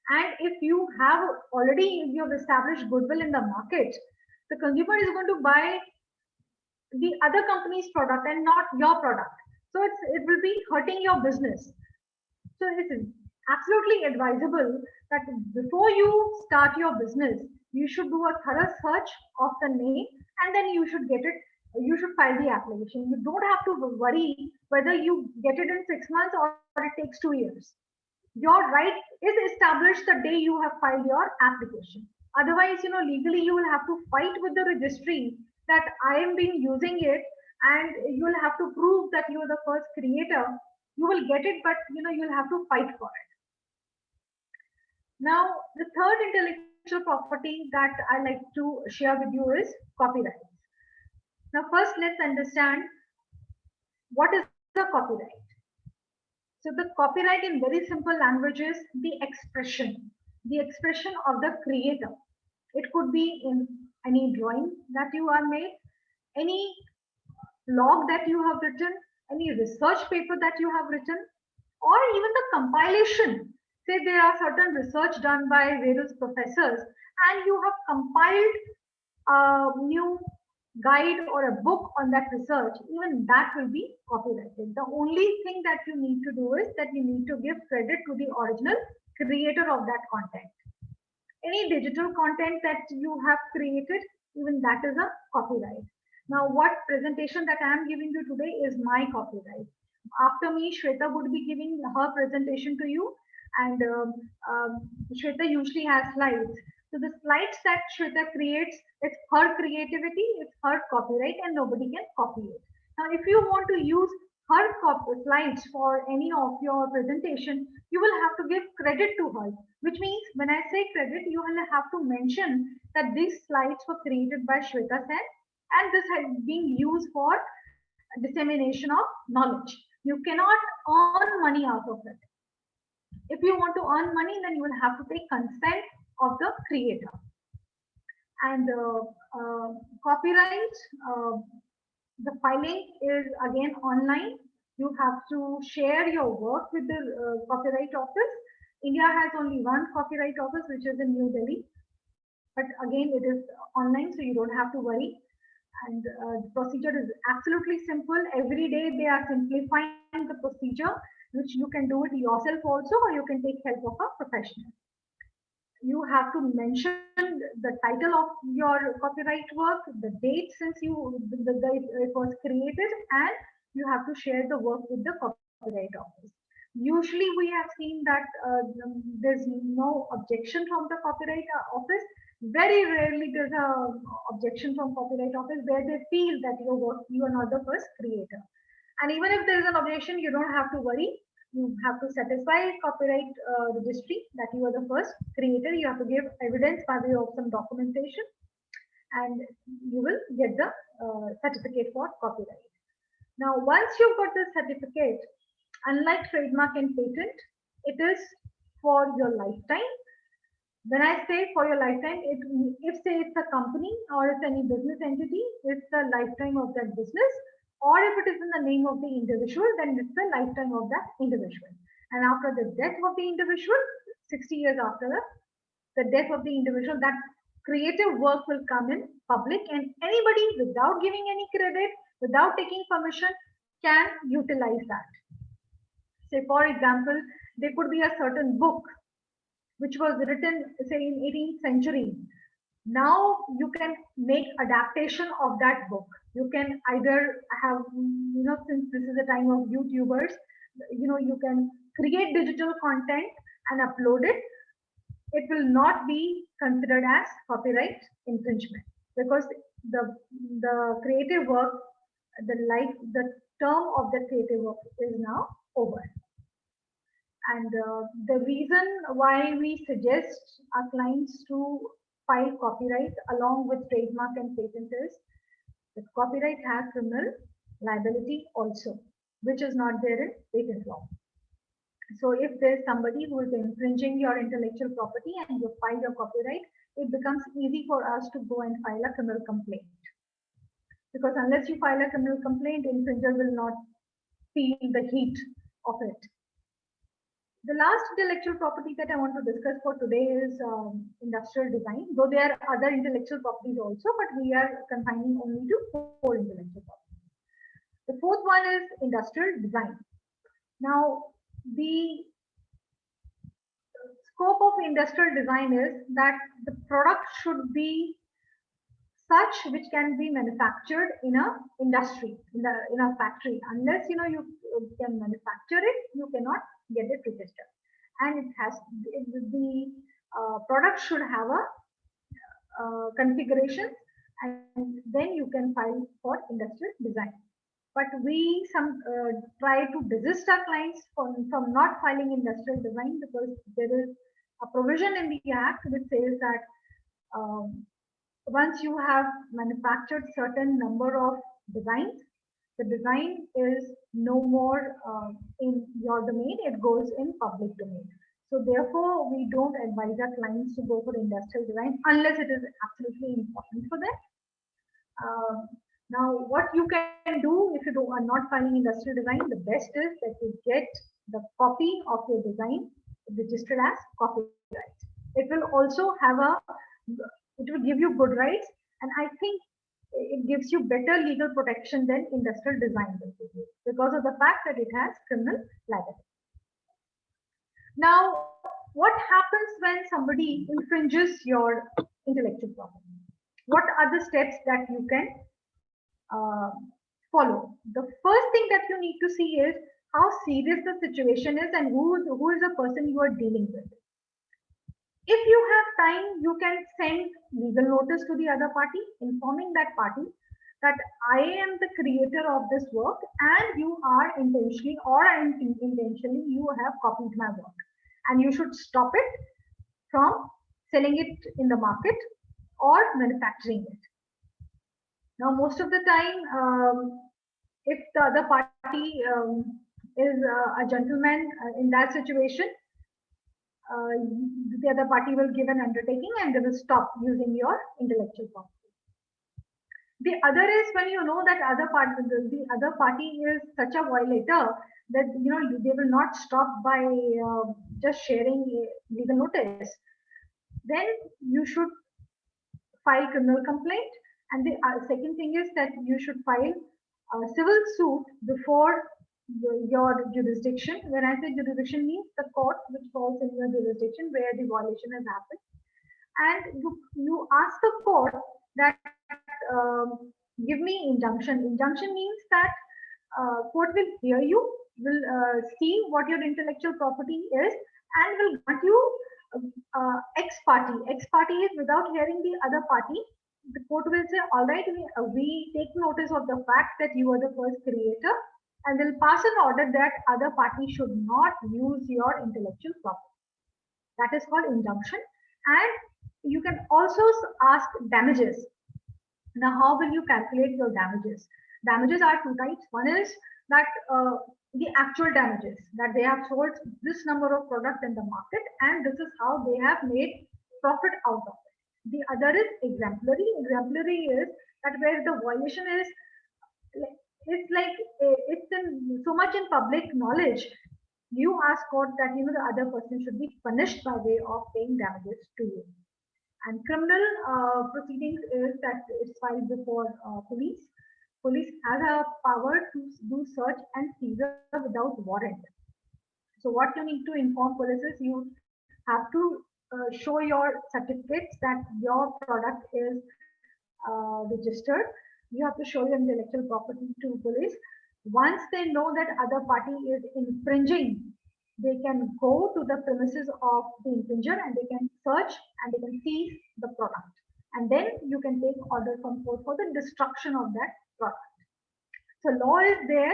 Speaker 5: And if you have established goodwill in the market, the consumer is going to buy the other company's product and not your product. So it will be hurting your business. So it is absolutely advisable that before you start your business, you should do a thorough search of the name and then you should get it. You should file the application. You don't have to worry whether you get it in 6 months or it takes 2 years. Your right is established the day you have filed your application. Otherwise, legally you will have to fight with the registry that I am being using it, and you will have to prove that you are the first creator. You will get it, but you'll have to fight for it. Now, the third intellectual property that I like to share with you is copyright. Now, first let's understand what is the copyright. So the copyright in very simple language is the expression of the creator. It could be in any drawing that you have made, any blog that you have written, any research paper that you have written, or even the compilation. Say there are certain research done by various professors and you have compiled a new guide or a book on that research, even that will be copyrighted. The only thing that you need to do is that you need to give credit to the original creator of that content. Any digital content that you have created, even that is a copyright. Now, what presentation that I am giving you today is my copyright. After me, Shweta would be giving her presentation to you, and Shweta usually has slides. So the slides that Shweta creates, it's her creativity, it's her copyright, and nobody can copy it. Now, if you want to use her slides for any of your presentation, you will have to give credit to her, which means when I say credit, you will have to mention that these slides were created by Shweta Sen, and this has been used for dissemination of knowledge. You cannot earn money out of it. If you want to earn money, then you will have to take consent of the creator. And copyright, the filing is again online. You have to share your work with the Copyright Office. India has only one Copyright Office, which is in New Delhi. But again, it is online, so you don't have to worry. And the procedure is absolutely simple. Every day they are simplifying the procedure, which you can do it yourself also, or you can take help of a professional. You have to mention the title of your copyright work, the date since it was created, and you have to share the work with the Copyright Office. Usually we have seen that there's no objection from the Copyright Office. Very rarely there's an objection from Copyright Office where they feel that your work, you are not the first creator. And even if there is an objection, you don't have to worry. You have to satisfy copyright registry that you are the first creator. You have to give evidence by way of some documentation, and you will get the certificate for copyright. Now, once you've got the certificate, unlike trademark and patent, it is for your lifetime. When I say for your lifetime, if say it's a company or it's any business entity, it's the lifetime of that business. Or if it is in the name of the individual, then it's the lifetime of that individual. And after the death of the individual, 60 years after the death of the individual, that creative work will come in public, and anybody without giving any credit, without taking permission, can utilize that. Say, for example, there could be a certain book which was written, say, in 18th century. Now you can make adaptation of that book. You can either have, since this is a time of YouTubers, you can create digital content and upload it. It will not be considered as copyright infringement, because the creative work, the term of the creative work is now over. And the reason why we suggest our clients to file copyright along with trademark and patent is that copyright has criminal liability also, which is not there in patent law. So if there's somebody who is infringing your intellectual property and you file your copyright, it becomes easy for us to go and file a criminal complaint. Because unless you file a criminal complaint, infringer will not feel the heat of it. The last intellectual property that I want to discuss for today is industrial design, though there are other intellectual properties also, but we are confining only to 4 intellectual properties. The 4th one is industrial design. Now, the scope of industrial design is that the product should be such which can be manufactured in a industry, in a factory. Unless you can manufacture it, you cannot get it registered. And it has the product should have a configuration, and then you can file for industrial design. But we try to desist our clients from not filing industrial design, because there is a provision in the Act which says that once you have manufactured certain number of designs, the design is no more in your domain, it goes in public domain. So therefore, we don't advise our clients to go for industrial design unless it is absolutely important for them. Now, what you can do if you are not filing industrial design, the best is that you get the copy of your design registered as copyright. It will also have it will give you good rights And I think it gives you better legal protection than industrial design because of the fact that it has criminal liability. Now, what happens when somebody infringes your intellectual property? What are the steps that you can follow? The first thing that you need to see is how serious the situation is and who is the person you are dealing with. If you have time, you can send legal notice to the other party, informing that party that I am the creator of this work and you are intentionally or unintentionally you have copied my work and you should stop it from selling it in the market or manufacturing it. Now, most of the time, if the other party is a gentleman in that situation, the other party will give an undertaking and they will stop using your intellectual property. The other is when you know that the other party is such a violator that they will not stop by just sharing a legal notice. Then you should file criminal complaint, and the second thing is that you should file a civil suit before your jurisdiction. When I say jurisdiction, means the court which falls in your jurisdiction where the violation has happened, and you ask the court that give me injunction. Injunction means that court will hear you, will see what your intellectual property is, and will grant you ex parte. Ex parte is without hearing the other party. The court will say, all right, we take notice of the fact that you are the first creator, and they'll pass an order that other party should not use your intellectual property. That is called injunction. And you can also ask damages. Now, how will you calculate your damages? Damages are two types. One is that the actual damages, that they have sold this number of products in the market and this is how they have made profit out of it. The other is exemplary. Exemplary is that where the violation is, it's in so much in public knowledge. You ask court that the other person should be punished by way of paying damages to you. And criminal proceedings is that it's filed before police. Police has a power to do search and seizure without warrant. So what you need to inform police is you have to show your certificates that your product is registered. You have to show your intellectual property to police. Once they know that other party is infringing, they can go to the premises of the infringer and they can search and they can seize the product. And then you can take order from court for the destruction of that product. So law is there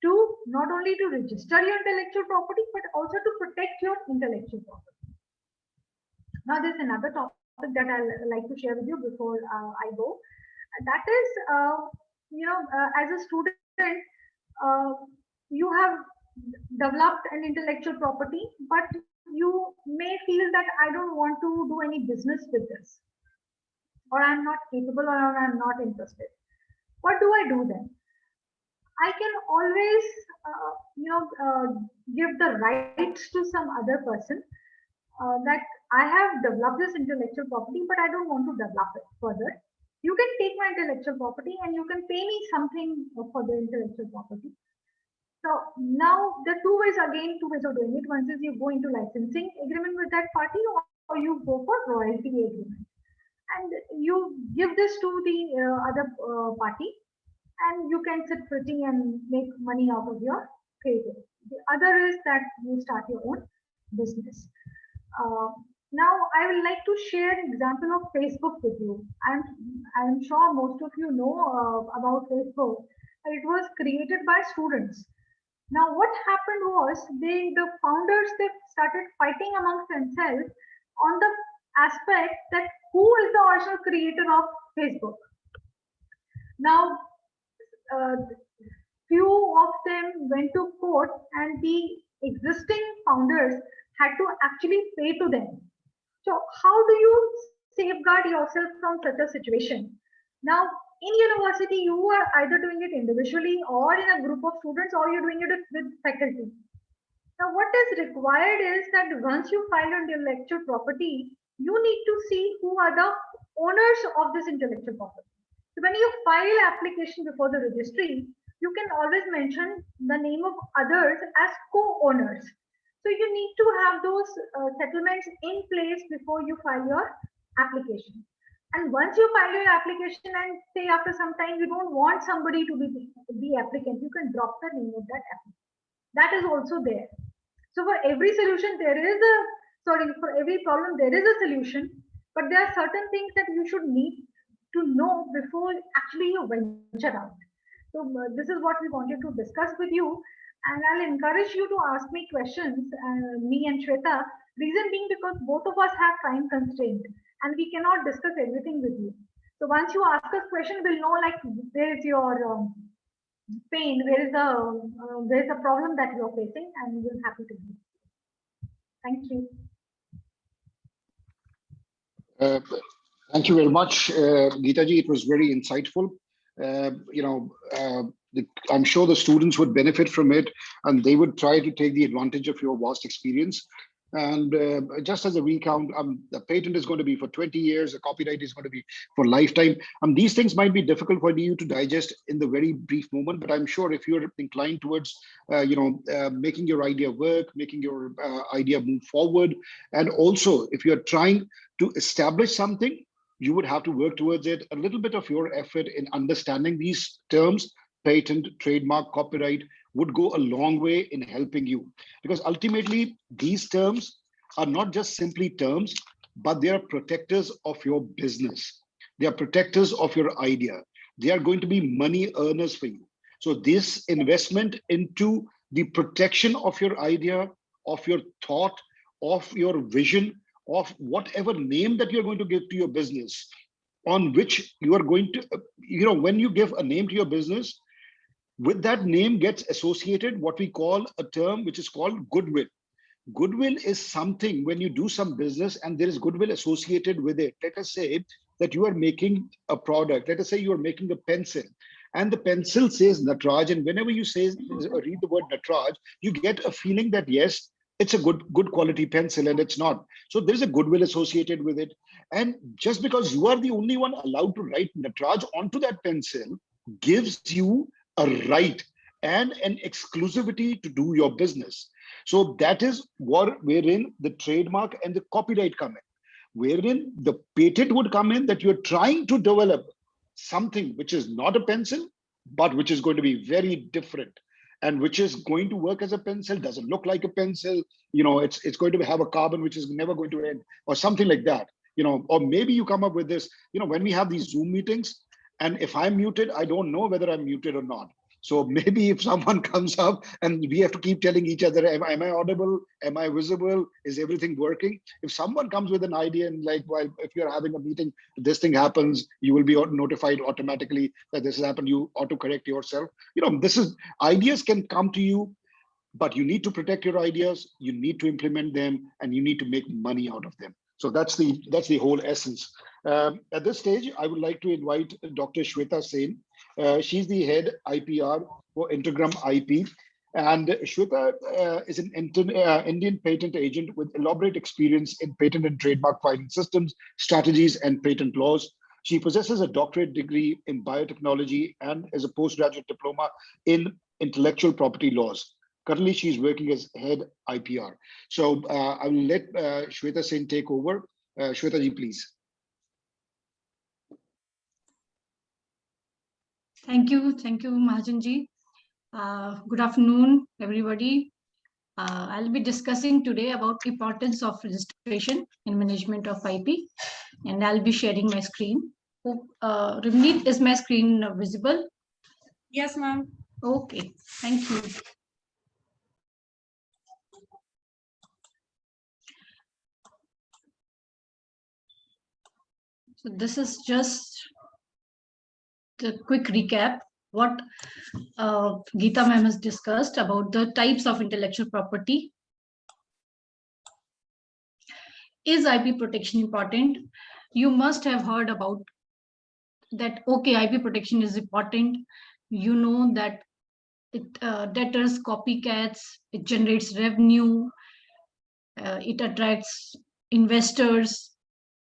Speaker 5: to not only to register your intellectual property, but also to protect your intellectual property. Now there's another topic that I'd like to share with you before I go. That is, as a student, you have developed an intellectual property, but you may feel that I don't want to do any business with this, or I'm not capable, or I'm not interested. What do I do then? I can always, give the rights to some other person that I have developed this intellectual property, but I don't want to develop it further. You can take my intellectual property and you can pay me something for the intellectual property. So now the two ways of doing it. One is you go into licensing agreement with that party, or you go for royalty agreement, and you give this to the other party, and you can sit pretty and make money out of your creativity. The other is that you start your own business. Now I would like to share an example of Facebook with you. I'm sure most of you know about Facebook. It was created by students. Now, what happened was the founders, they started fighting amongst themselves on the aspect that who is the original creator of Facebook. Now, few of them went to court and the existing founders had to actually pay to them. So how do you safeguard yourself from such a situation? Now, in university, you are either doing it individually or in a group of students, or you're doing it with faculty. Now, what is required is that once you file your intellectual property, you need to see who are the owners of this intellectual property. So when you file application before the registry, you can always mention the name of others as co-owners. So you need to have those settlements in place before you file your application. And once you file your application and say after some time you don't want somebody to be the applicant, you can drop the name of that applicant. That is also there. So for every solution, for every problem, there is a solution, but there are certain things that you should need to know before actually you venture out. So this is what we wanted to discuss with you. And I'll encourage you to ask me questions, me and Shweta. Reason being because both of us have time constraint and we cannot discuss everything with you. So once you ask us question, we'll know like where is your pain, where is the problem that you're facing, and we're happy to help. Thank you.
Speaker 1: Thank you very much, Geeta ji. It was very insightful. I'm sure the students would benefit from it, and they would try to take the advantage of your vast experience. And just as a recount, the patent is going to be for 20 years, the copyright is going to be for lifetime. These things might be difficult for you to digest in the very brief moment, but I'm sure if you're inclined towards, making your idea work, making your idea move forward, and also if you're trying to establish something, you would have to work towards it. A little bit of your effort in understanding these terms, patent, trademark, copyright, would go a long way in helping you, because ultimately these terms are not just simply terms, but they are protectors of your business. They are protectors of your idea. They are going to be money earners for you. So this investment into the protection of your idea, of your thought, of your vision, of whatever name that you're going to give to your business, on which you are going to, when you give a name to your business, with that name gets associated what we call a term which is called goodwill. Goodwill is something when you do some business and there is goodwill associated with it. Let us say that you are making a product. Let us say you are making a pencil, and the pencil says Natraj, and whenever you read the word Natraj, you get a feeling that yes, it's a good quality pencil, and it's not. So there's a goodwill associated with it. And just because you are the only one allowed to write Natraj onto that pencil gives you a right and an exclusivity to do your business. So that is wherein the trademark and the copyright come in, wherein the patent would come in, that you're trying to develop something which is not a pencil, but which is going to be very different, and which is going to work as a pencil, doesn't look like a pencil, it's going to have a carbon which is never going to end, or something like that, or maybe you come up with this, when we have these Zoom meetings, and if I'm muted, I don't know whether I'm muted or not. So maybe if someone comes up and we have to keep telling each other, am I audible? Am I visible? Is everything working? If someone comes with an idea and if you're having a meeting, this thing happens, you will be notified automatically that this has happened, you auto-correct yourself. Ideas can come to you, but you need to protect your ideas, you need to implement them, and you need to make money out of them. So that's the whole essence. At this stage, I would like to invite Dr. Shweta Sen. She's the head IPR for Intergram IP. And Shweta is an Indian patent agent with elaborate experience in patent and trademark filing systems, strategies, and patent laws. She possesses a doctorate degree in biotechnology and is a postgraduate diploma in intellectual property laws. Currently, she's working as head IPR. So I will let Shweta Sen take over. Shweta ji, please.
Speaker 6: Thank you, Mahajan ji. Good afternoon, everybody. I'll be discussing today about the importance of registration in management of IP, and I'll be sharing my screen. Rimneet, is my screen visible?
Speaker 4: Yes, ma'am.
Speaker 6: Okay, thank you. So this is just a quick recap what Geeta ma'am has discussed about the types of intellectual property. Is IP protection important? You must have heard about that. Okay, IP protection is important. You know that it deters copycats, it generates revenue, it attracts investors,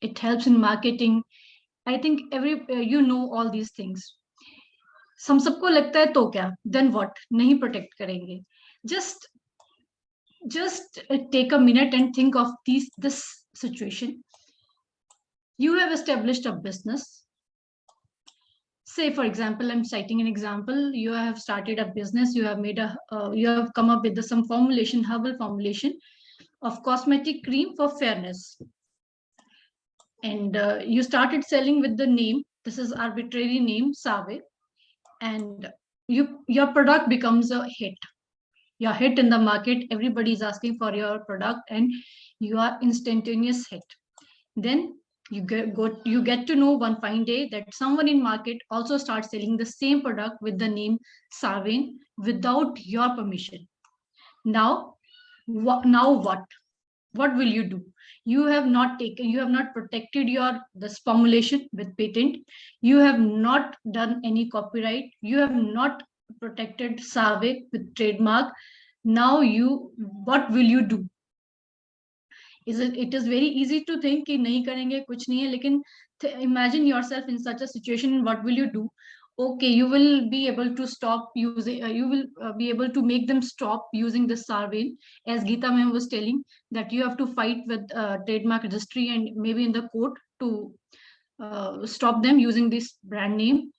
Speaker 6: it helps in marketing. I think you know all these things. हम सबको लगता है तो क्या, then what, नहीं protect करेंगे. Just take a minute and think of this situation. You have established a business. Say, for example, I'm citing an example. You have started a business. You have made you have come up with some formulation, herbal formulation of cosmetic cream for fairness. And you started selling with the name, this is arbitrary name, Save. And your product becomes a hit. You're hit in the market. Everybody is asking for your product and you are instantaneous hit. Then you get to know one fine day that someone in market also starts selling the same product with the name Sarvane without your permission. Now what? What will you do? You have not protected this formulation with patent. You have not done any copyright. You have not protected Save with trademark. Now what will you do? It is very easy to think कि नहीं करेंगे, कुछ नहीं है, लेकिन imagine yourself in such a situation. What will you do? Okay, you will be able to stop using, you will be able to make them stop using this Sarvane, as Geeta ma'am was telling, that you have to fight with trademark registry and maybe in the court to stop them using this brand name.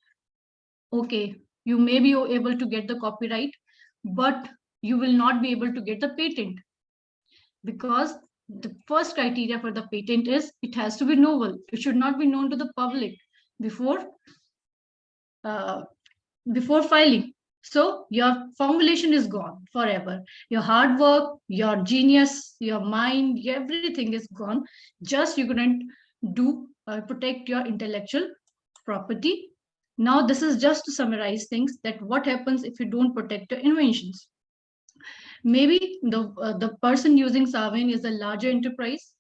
Speaker 6: Okay, you may be able to get the copyright, but you will not be able to get the patent, because the first criteria for the patent is it has to be novel. It should not be known to the public before filing. So your formulation is gone forever. Your hard work, your genius, your mind, everything is gone. Just you couldn't do protect your intellectual property. Now this is just to summarize things, that what happens if you don't protect your inventions. Maybe the person using Sarvane is a larger enterprise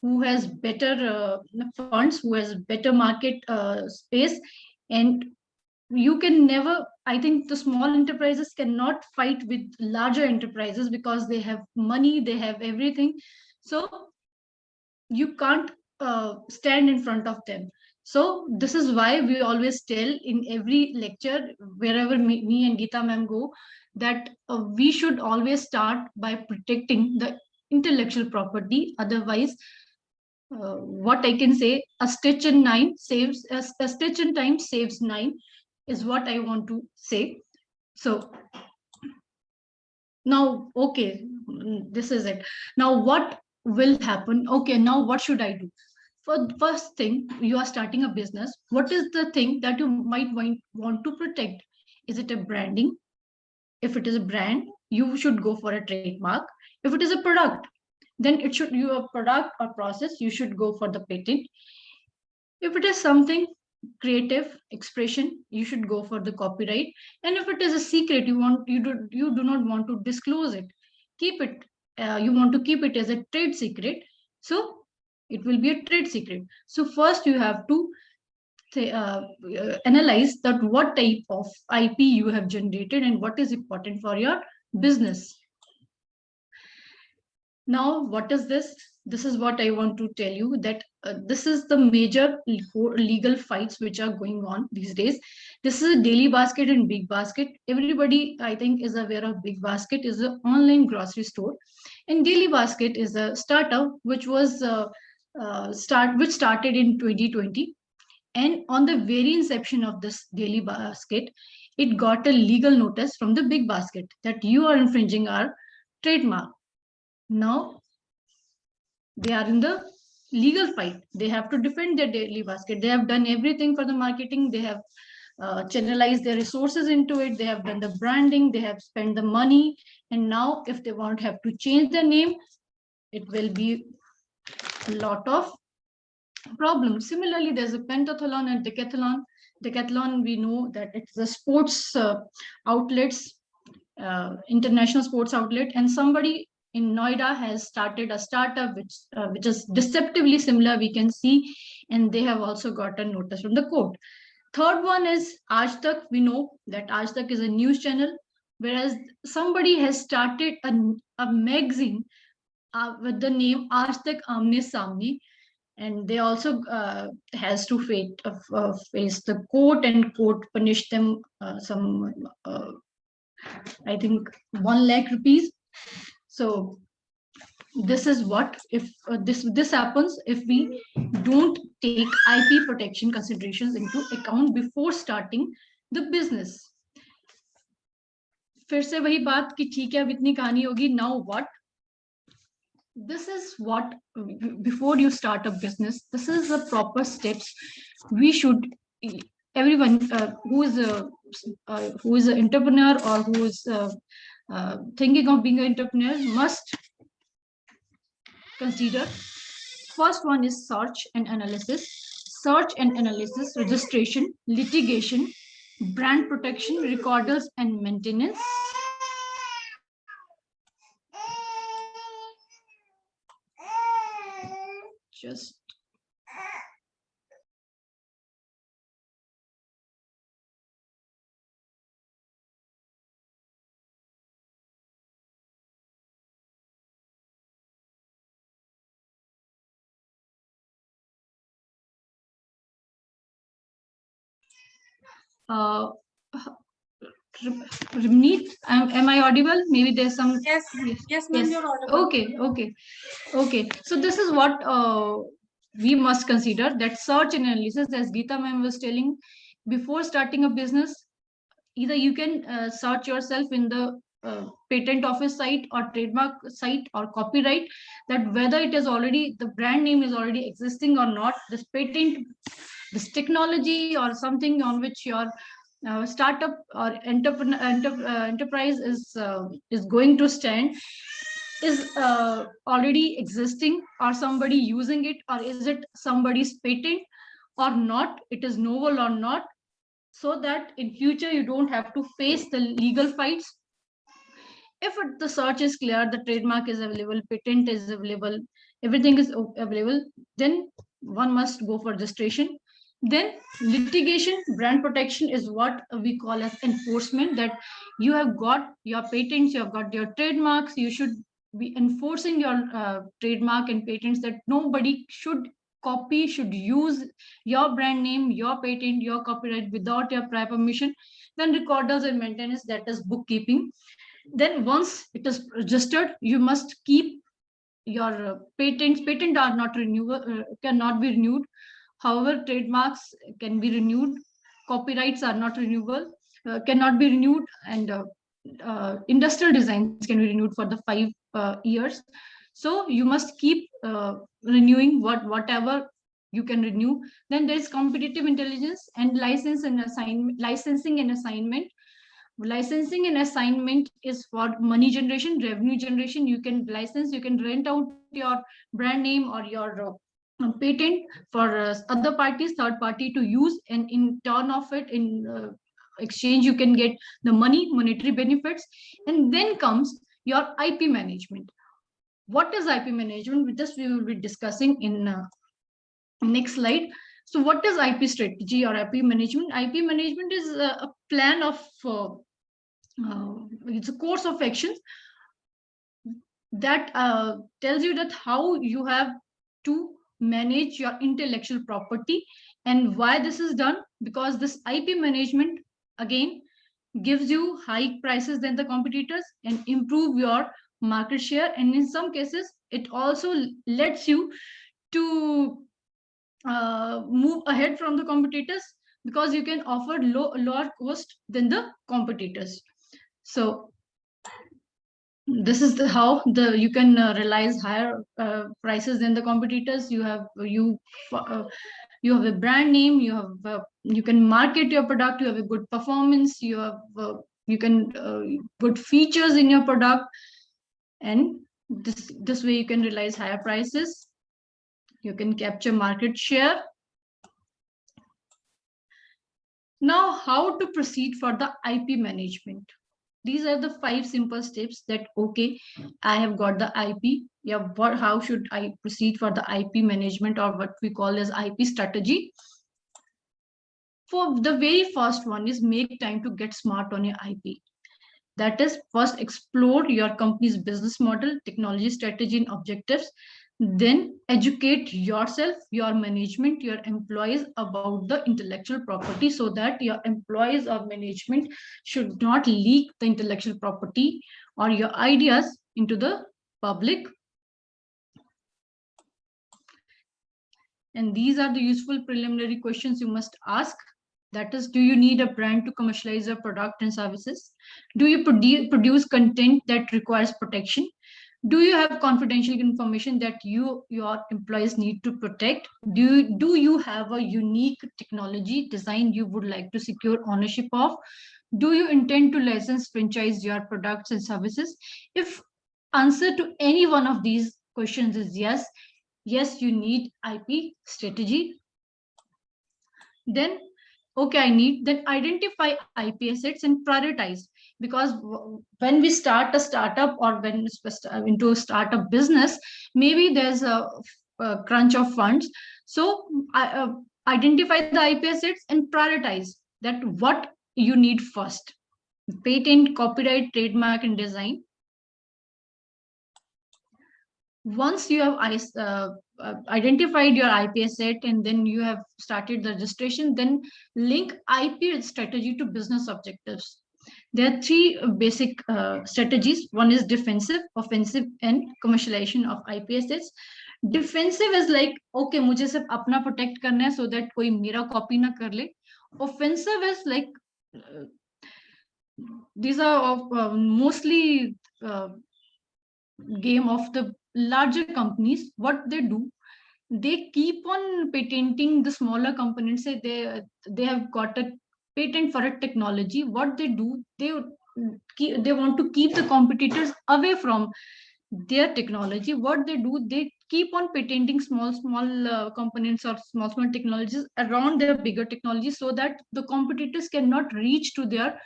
Speaker 6: who has better funds, who has better market space, and you can never, I think the small enterprises cannot fight with larger enterprises because they have money, they have everything. So you can't stand in front of them. So this is why we always tell in every lecture, wherever me and Geeta ma'am go, that we should always start by protecting the intellectual property. Otherwise, what I can say, a stitch in time saves 9, is what I want to say. So now, okay, this is it. Now what will happen? Okay, now what should I do? For the first thing, you are starting a business. What is the thing that you might want to protect? Is it a branding? If it is a brand, you should go for a trademark. If it is a product, then it should, your product or process, you should go for the patent. If it is something creative expression, you should go for the copyright. And if it is a secret, you do not want to disclose it, keep it, you want to keep it as a trade secret, so it will be a trade secret. So first you have to analyze that what type of IP you have generated and what is important for your business. Now, what is this? This is what I want to tell you, that this is the major legal fights which are going on these days. This is a Daily Basket and Big Basket. Everybody, I think, is aware of Big Basket is an online grocery store, and Daily Basket is a startup which was which started in 2020. And on the very inception of this Daily Basket, it got a legal notice from the Big Basket that you are infringing our trademark. Now they are in the legal fight. They have to defend their Daily Basket. They have done everything for the marketing. They have channelized their resources into it. They have done the branding. They have spent the money. And now if they want to have to change their name, it will be a lot of problems. Similarly, there's a pentathlon and decathlon. Decathlon, we know that it's a sports outlets, international sports outlet, and somebody in Noida has started a startup which is deceptively similar, we can see, and they have also got a notice from the court. Third one is Aaj Tak. We know that Aaj Tak is a news channel, whereas somebody has started a magazine with the name Aaj Tak Aamne Saamne, and they also has to face the court, and court punish them some I think 1 lakh rupees. So this is what, if this happens if we don't take IP protection considerations into account before starting the business. फिर से वही बात कि ठीक है अब इतनी कहानी होगी, now what? This is what, before you start a business, this is the proper steps we should, everyone who is an entrepreneur or who is thinking of being an entrepreneur must consider. First one is search and analysis. Search and analysis, registration, litigation, brand protection, recorders and maintenance. Just Ramneet, am I audible? Maybe there's some.
Speaker 4: Yes, ma'am, you're audible.
Speaker 6: Okay. So this is what we must consider, that search and analysis, as Geeta ma'am was telling, before starting a business, either you can search yourself in the patent office site or trademark site or copyright, that whether it is already, the brand name is already existing or not, this patent, this technology or something on which your startup or enterprise is going to stand is already existing, or somebody using it, or is it somebody's patent or not, it is novel or not, so that in future you don't have to face the legal fights. If the search is clear, the trademark is available, patent is available, everything is available, then one must go for registration. Then litigation, brand protection is what we call as enforcement, that you have got your patents, you have got your trademarks, you should be enforcing your trademark and patents, that nobody should copy, should use your brand name, your patent, your copyright without your prior permission. Then recorders and maintenance, that is bookkeeping. Then once it is registered, you must keep your patents. Patent are not renewable, cannot be renewed. However, trademarks can be renewed. Copyrights are not renewable, cannot be renewed, and industrial designs can be renewed for the 5 years. So you must keep renewing whatever you can renew. Then there is competitive intelligence and licensing and assignment. Licensing and assignment is for money generation, revenue generation. You can license, you can rent out your brand name or your patent for other parties, third party to use, and in turn of it, in exchange, you can get the monetary benefits. And then comes your IP management. What is IP management? This we will be discussing in next slide. So what is IP strategy or IP management? IP management is a plan of it's a course of actions that tells you that how you have to manage your intellectual property. And why this is done? Because this IP management again gives you high prices than the competitors and improve your market share, and in some cases it also lets you to move ahead from the competitors, because you can offer lower cost than the competitors. So this is how you can realize higher prices than the competitors. You have a brand name, you can market your product, you have a good performance, you have you can good features in your product, and this way you can realize higher prices. You can capture market share. Now, how to proceed for the IP management? These are the 5 simple steps that, okay, I have got the IP. Yeah, how should I proceed for the IP management, or what we call as IP strategy? For the very first one is make time to get smart on your IP. That is, first explore your company's business model, technology strategy, and objectives. Then educate yourself, your management, your employees about the intellectual property, so that your employees or management should not leak the intellectual property or your ideas into the public. And these are the useful preliminary questions you must ask. That is, do you need a brand to commercialize your product and services? Do you produce content that requires protection? Do you have confidential information that your employees need to protect? Do you have a unique technology design you would like to secure ownership of? Do you intend to license, franchise your products and services? If answer to any one of these questions is yes, you need IP strategy. Then, okay, then identify IP assets and prioritize. Because when we start a startup or when into a startup business, maybe there's a crunch of funds. So identify the IP assets and prioritize that what you need first: patent, copyright, trademark, and design. Once you have identified your IP asset and then you have started the registration, then link IP strategy to business objectives. There are three basic strategies. One is defensive, offensive, and commercialization of IP assets. Defensive is like, okay, मुझे सिर्फ अपना protect करना है so that कोई मेरा copy ना कर ले. Offensive is like, these are mostly game of the larger companies. What they do, they keep on patenting the smaller components. Say they have got a patent for a technology. What they do, they want to keep the competitors away from their technology. What they do, they keep on patenting small components or small technologies around their bigger technologies, so that the competitors cannot reach to their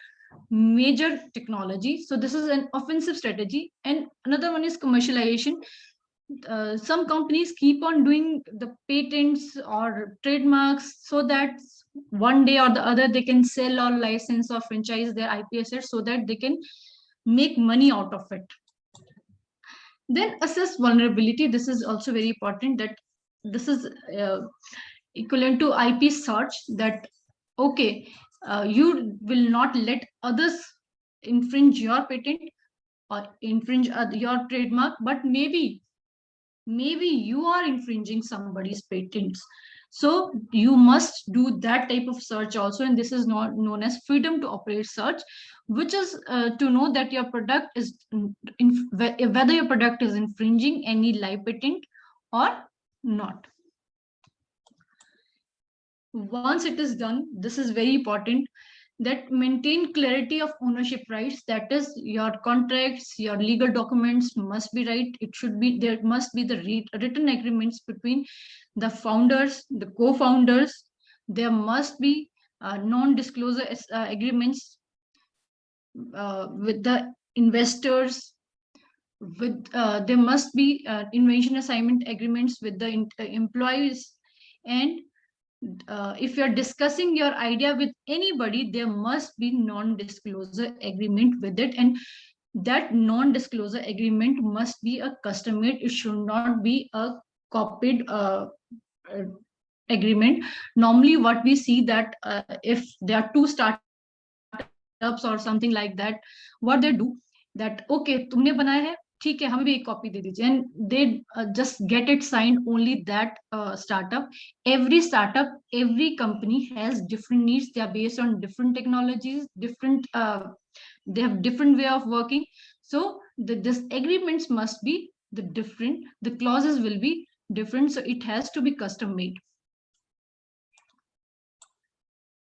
Speaker 6: major technology. So this is an offensive strategy. And another one is commercialization. Some companies keep on doing the patents or trademarks so that one day or the other they can sell or license or franchise their IP assets so that they can make money out of it. Then assess vulnerability. This is also very important. That this is equivalent to IP search. That okay, you will not let others infringe your patent or infringe your trademark, but maybe you are infringing somebody's patents. So you must do that type of search also, and this is not known as freedom to operate search, which is to know that your product is whether your product is infringing any live patent or not. Once it is done, this is very important, that maintain clarity of ownership rights. That is, your contracts, your legal documents must be right. It should be, there must be the written agreements between the founders, the co-founders. There must be non-disclosure agreements with the investors. With there must be invention assignment agreements with the employees. And if you're discussing your idea with anybody, there must be non-disclosure agreement with it, and that non-disclosure agreement must be a custom made. It should not be a copied agreement. Normally what we see that if there are two startups or something like that, what they do, that okay, तुमने बनाया है, ठीक है, हमें भी एक copy दे दीजिए, and they just get it signed only that startup. Every startup, every company has different needs. They are based on different technologies, different they have different way of working. So this agreements must be different, the clauses will be different, so it has to be custom made.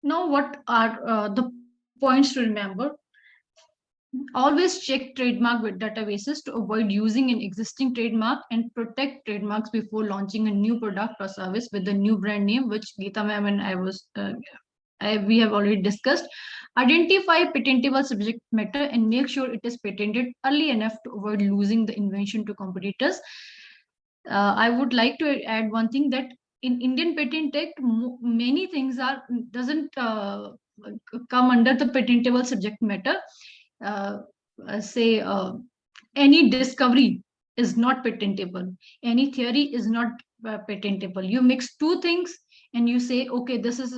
Speaker 6: Now what are the points to remember? Always check trademark with databases to avoid using an existing trademark, and protect trademarks before launching a new product or service with the new brand name, which Geeta ma'am and I was we have already discussed. Identify patentable subject matter and make sure it is patented early enough to avoid losing the invention to competitors. I would like to add one thing, that in Indian Patent Act, many things doesn't come under the patentable subject matter. Say any discovery is not patentable. Any theory is not patentable. You mix two things and you say, okay, this is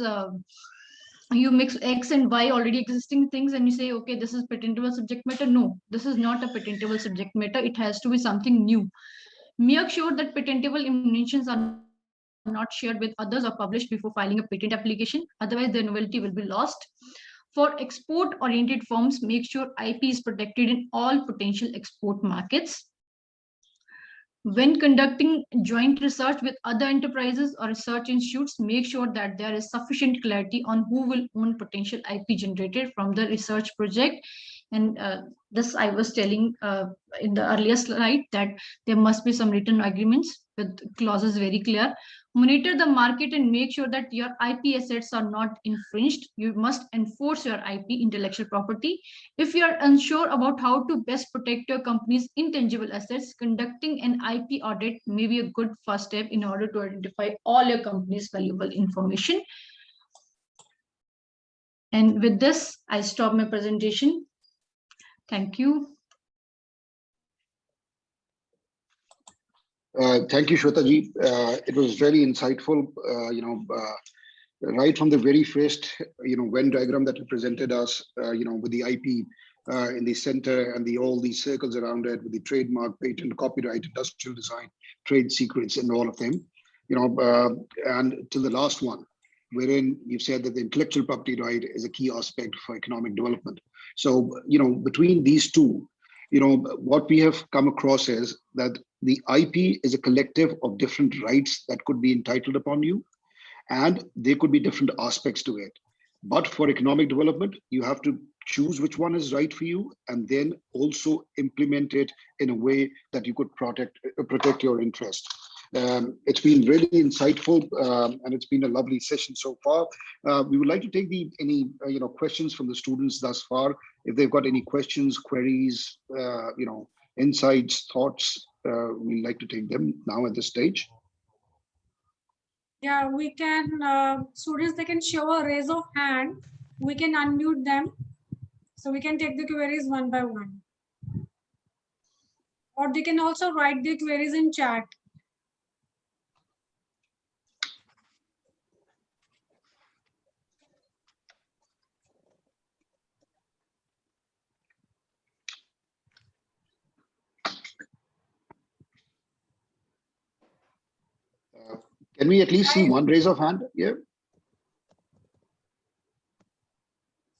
Speaker 6: you mix X and Y already existing things and you say, okay, this is patentable subject matter. No, this is not a patentable subject matter. It has to be something new. Make sure that patentable inventions are not shared with others or published before filing a patent application. Otherwise, the novelty will be lost. For export-oriented firms, make sure IP is protected in all potential export markets. When conducting joint research with other enterprises or research institutes, make sure that there is sufficient clarity on who will own potential IP generated from the research project. And this I was telling in the earlier slide that there must be some written agreements with clauses very clear. Monitor the market and make sure that your IP assets are not infringed. You must enforce your IP, intellectual property. If you are unsure about how to best protect your company's intangible assets, conducting an IP audit may be a good first step in order to identify all your company's valuable information. And with this, I stop my presentation. Thank you.
Speaker 1: Thank you, Shweta ji. It was very insightful. Right from the very first, Venn diagram that you presented us, with the IP in the center and all these circles around it, with the trademark, patent, copyright, industrial design, trade secrets, and all of them, and till the last one, wherein you've said that the intellectual property right is a key aspect for economic development. So, between these two, what we have come across is that the IP is a collective of different rights that could be entitled upon you, and there could be different aspects to it. But for economic development, you have to choose which one is right for you and then also implement it in a way that you could protect your interest. It's been really insightful, and it's been a lovely session so far. We would like to take any questions from the students thus far. If they've got any questions, queries, insights, thoughts, we'd like to take them now at this stage.
Speaker 4: Yeah, we can, students, they can show a raise of hand. We can unmute them. So we can take the queries one by one. Or they can also write the queries in chat.
Speaker 1: Can we at least see one raise of hand? Yeah.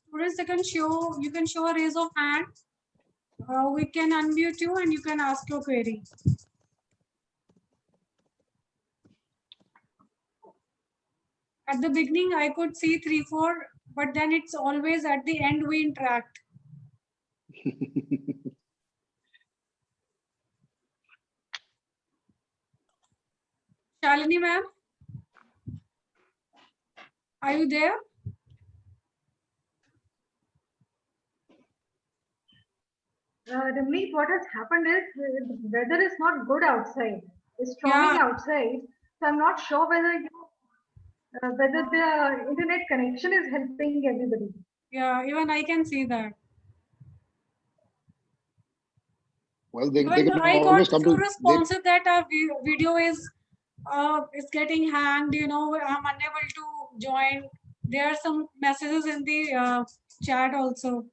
Speaker 4: Students, you can show a raise of hand. We can unmute you and you can ask your query. At the beginning, I could see 3, 4, but then it's always at the end we interact. Shalini ma'am, are you there?
Speaker 5: Ramli, what has happened is the weather is not good outside. It's storming outside. So I'm not sure whether the internet connection is helping everybody.
Speaker 4: Yeah, even I can see that.
Speaker 1: Well, they
Speaker 4: I got few responses that our video is getting hanged. I'm unable to join. There are some messages in the chat also.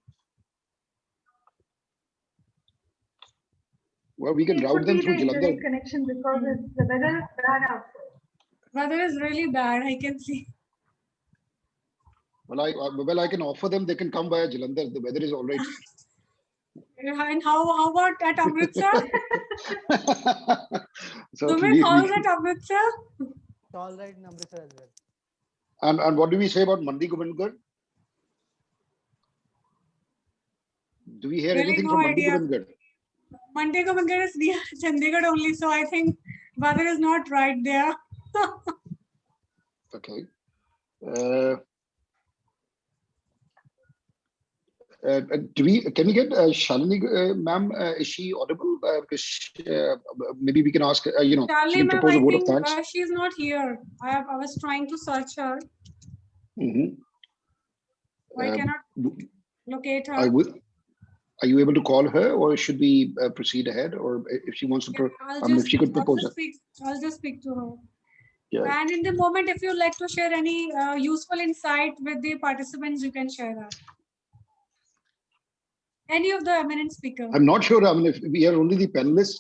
Speaker 1: Well, we can route them through Jalandhar.
Speaker 5: Connection because the weather is bad outside.
Speaker 4: Weather is really bad. I can see.
Speaker 1: Well, I can offer them. They can come via Jalandhar. The weather is all right.
Speaker 4: And how about at Amritsar?
Speaker 1: So
Speaker 4: how is it Amritsar?
Speaker 7: It's all right in Amritsar as well.
Speaker 1: And what do we say about Mandi Govindgarh? Do we hear anything from Mandi Govindgarh?
Speaker 4: Mandi Govindgarh is near Chandigarh only, so I think weather is not right there.
Speaker 1: Okay. Can we get Shalini ma'am? Is she audible? Because maybe we can ask.
Speaker 4: Shalini ma'am, I think she's not here. I was trying to search her.
Speaker 1: Mm-hmm.
Speaker 4: I cannot locate her.
Speaker 1: Are you able to call her, or should we proceed ahead? Or if she wants to, if she could propose it.
Speaker 4: I'll just speak to her.
Speaker 1: Yeah.
Speaker 4: And in the moment, if you'd like to share any useful insight with the participants, you can share that. Any of the eminent speakers.
Speaker 1: I'm not sure. I mean, if we are only the panelists,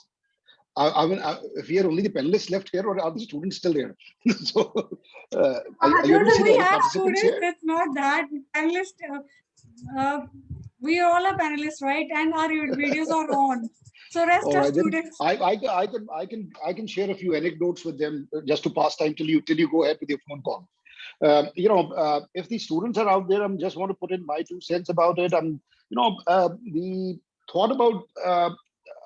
Speaker 1: if we are only the panelists left here, or are the students still there? So, are you able to see the other participants here?
Speaker 4: It's not that panelist. We all are panelists, right? And our videos are on. So rest are students.
Speaker 1: I can share a few anecdotes with them just to pass time till you go ahead with your phone call. If the students are out there, I just want to put in my 2 cents about it. The thought about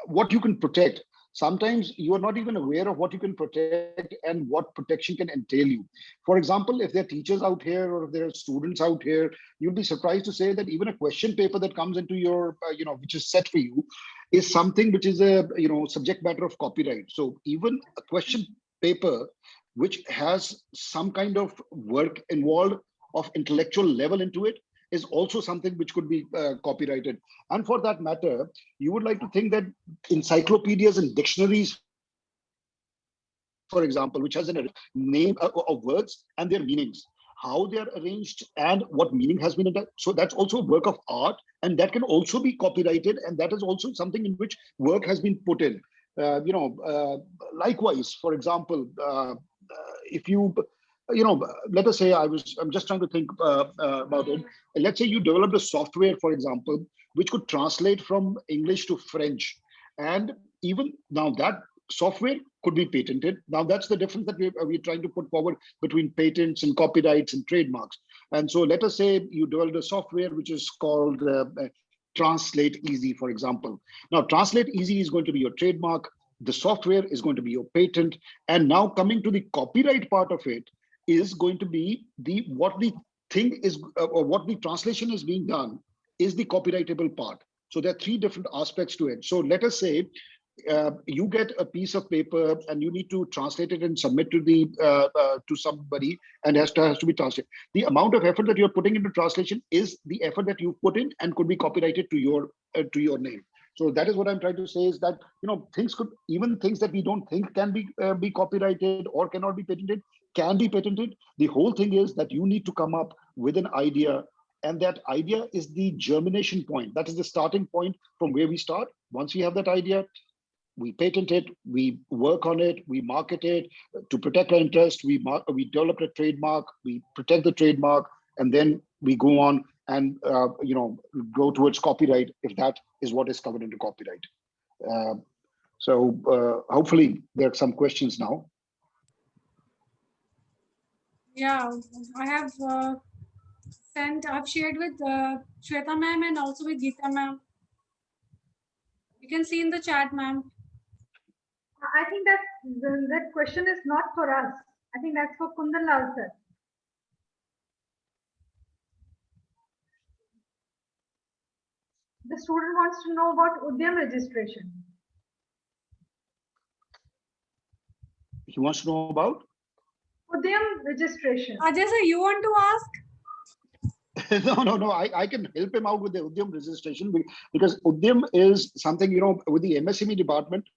Speaker 1: what you can protect. Sometimes you are not even aware of what you can protect and what protection can entail you. For example, if there are teachers out here or if there are students out here, you'll be surprised to say that even a question paper that comes into your, which is set for you, is something which is a, subject matter of copyright. So even a question paper which has some kind of work involved of intellectual level into it is also something which could be copyrighted. And for that matter, you would like to think that encyclopedias and dictionaries, for example, which has a name of words and their meanings, how they are arranged and what meaning has been in that. So that's also a work of art, and that can also be copyrighted, and that is also something in which work has been put in. Likewise, for example, if you let us say I'm just trying to think about it. Let's say you developed a software, for example, which could translate from English to French, and even now that software could be patented. Now that's the difference that we're trying to put forward between patents and copyrights and trademarks. And so let us say you developed a software which is called Translate Easy, for example. Now Translate Easy is going to be your trademark. The software is going to be your patent. And now coming to the copyright part of it is going to be what the thing is, or what the translation is being done is the copyrightable part. So there are 3 different aspects to it. So let us say you get a piece of paper and you need to translate it and submit to to somebody, and has to be translated. The amount of effort that you're putting into translation is the effort that you put in and could be copyrighted to your name. So that is what I'm trying to say, is that things that we don't think can be copyrighted or cannot be patented can be patented. The whole thing is that you need to come up with an idea, and that idea is the germination point. That is the starting point from where we start. Once we have that idea, we patent it, we work on it, we market it to protect our interest. We develop a trademark, we protect the trademark, and then we go on and go towards copyright if that is what is covered under copyright. So hopefully there are some questions now.
Speaker 4: Yeah, I have I've shared with Shweta ma'am and also with Geeta ma'am. You can see in the chat, ma'am.
Speaker 5: I think that that question is not for us. I think that's for Kundan Lal sir. The student wants to know about Udyam registration.
Speaker 1: He wants to know about
Speaker 5: Udyam registration.
Speaker 4: Ajay sir, you want to ask?
Speaker 1: No. I can help him out with the Udyam registration, because Udyam is something, with the MSME department,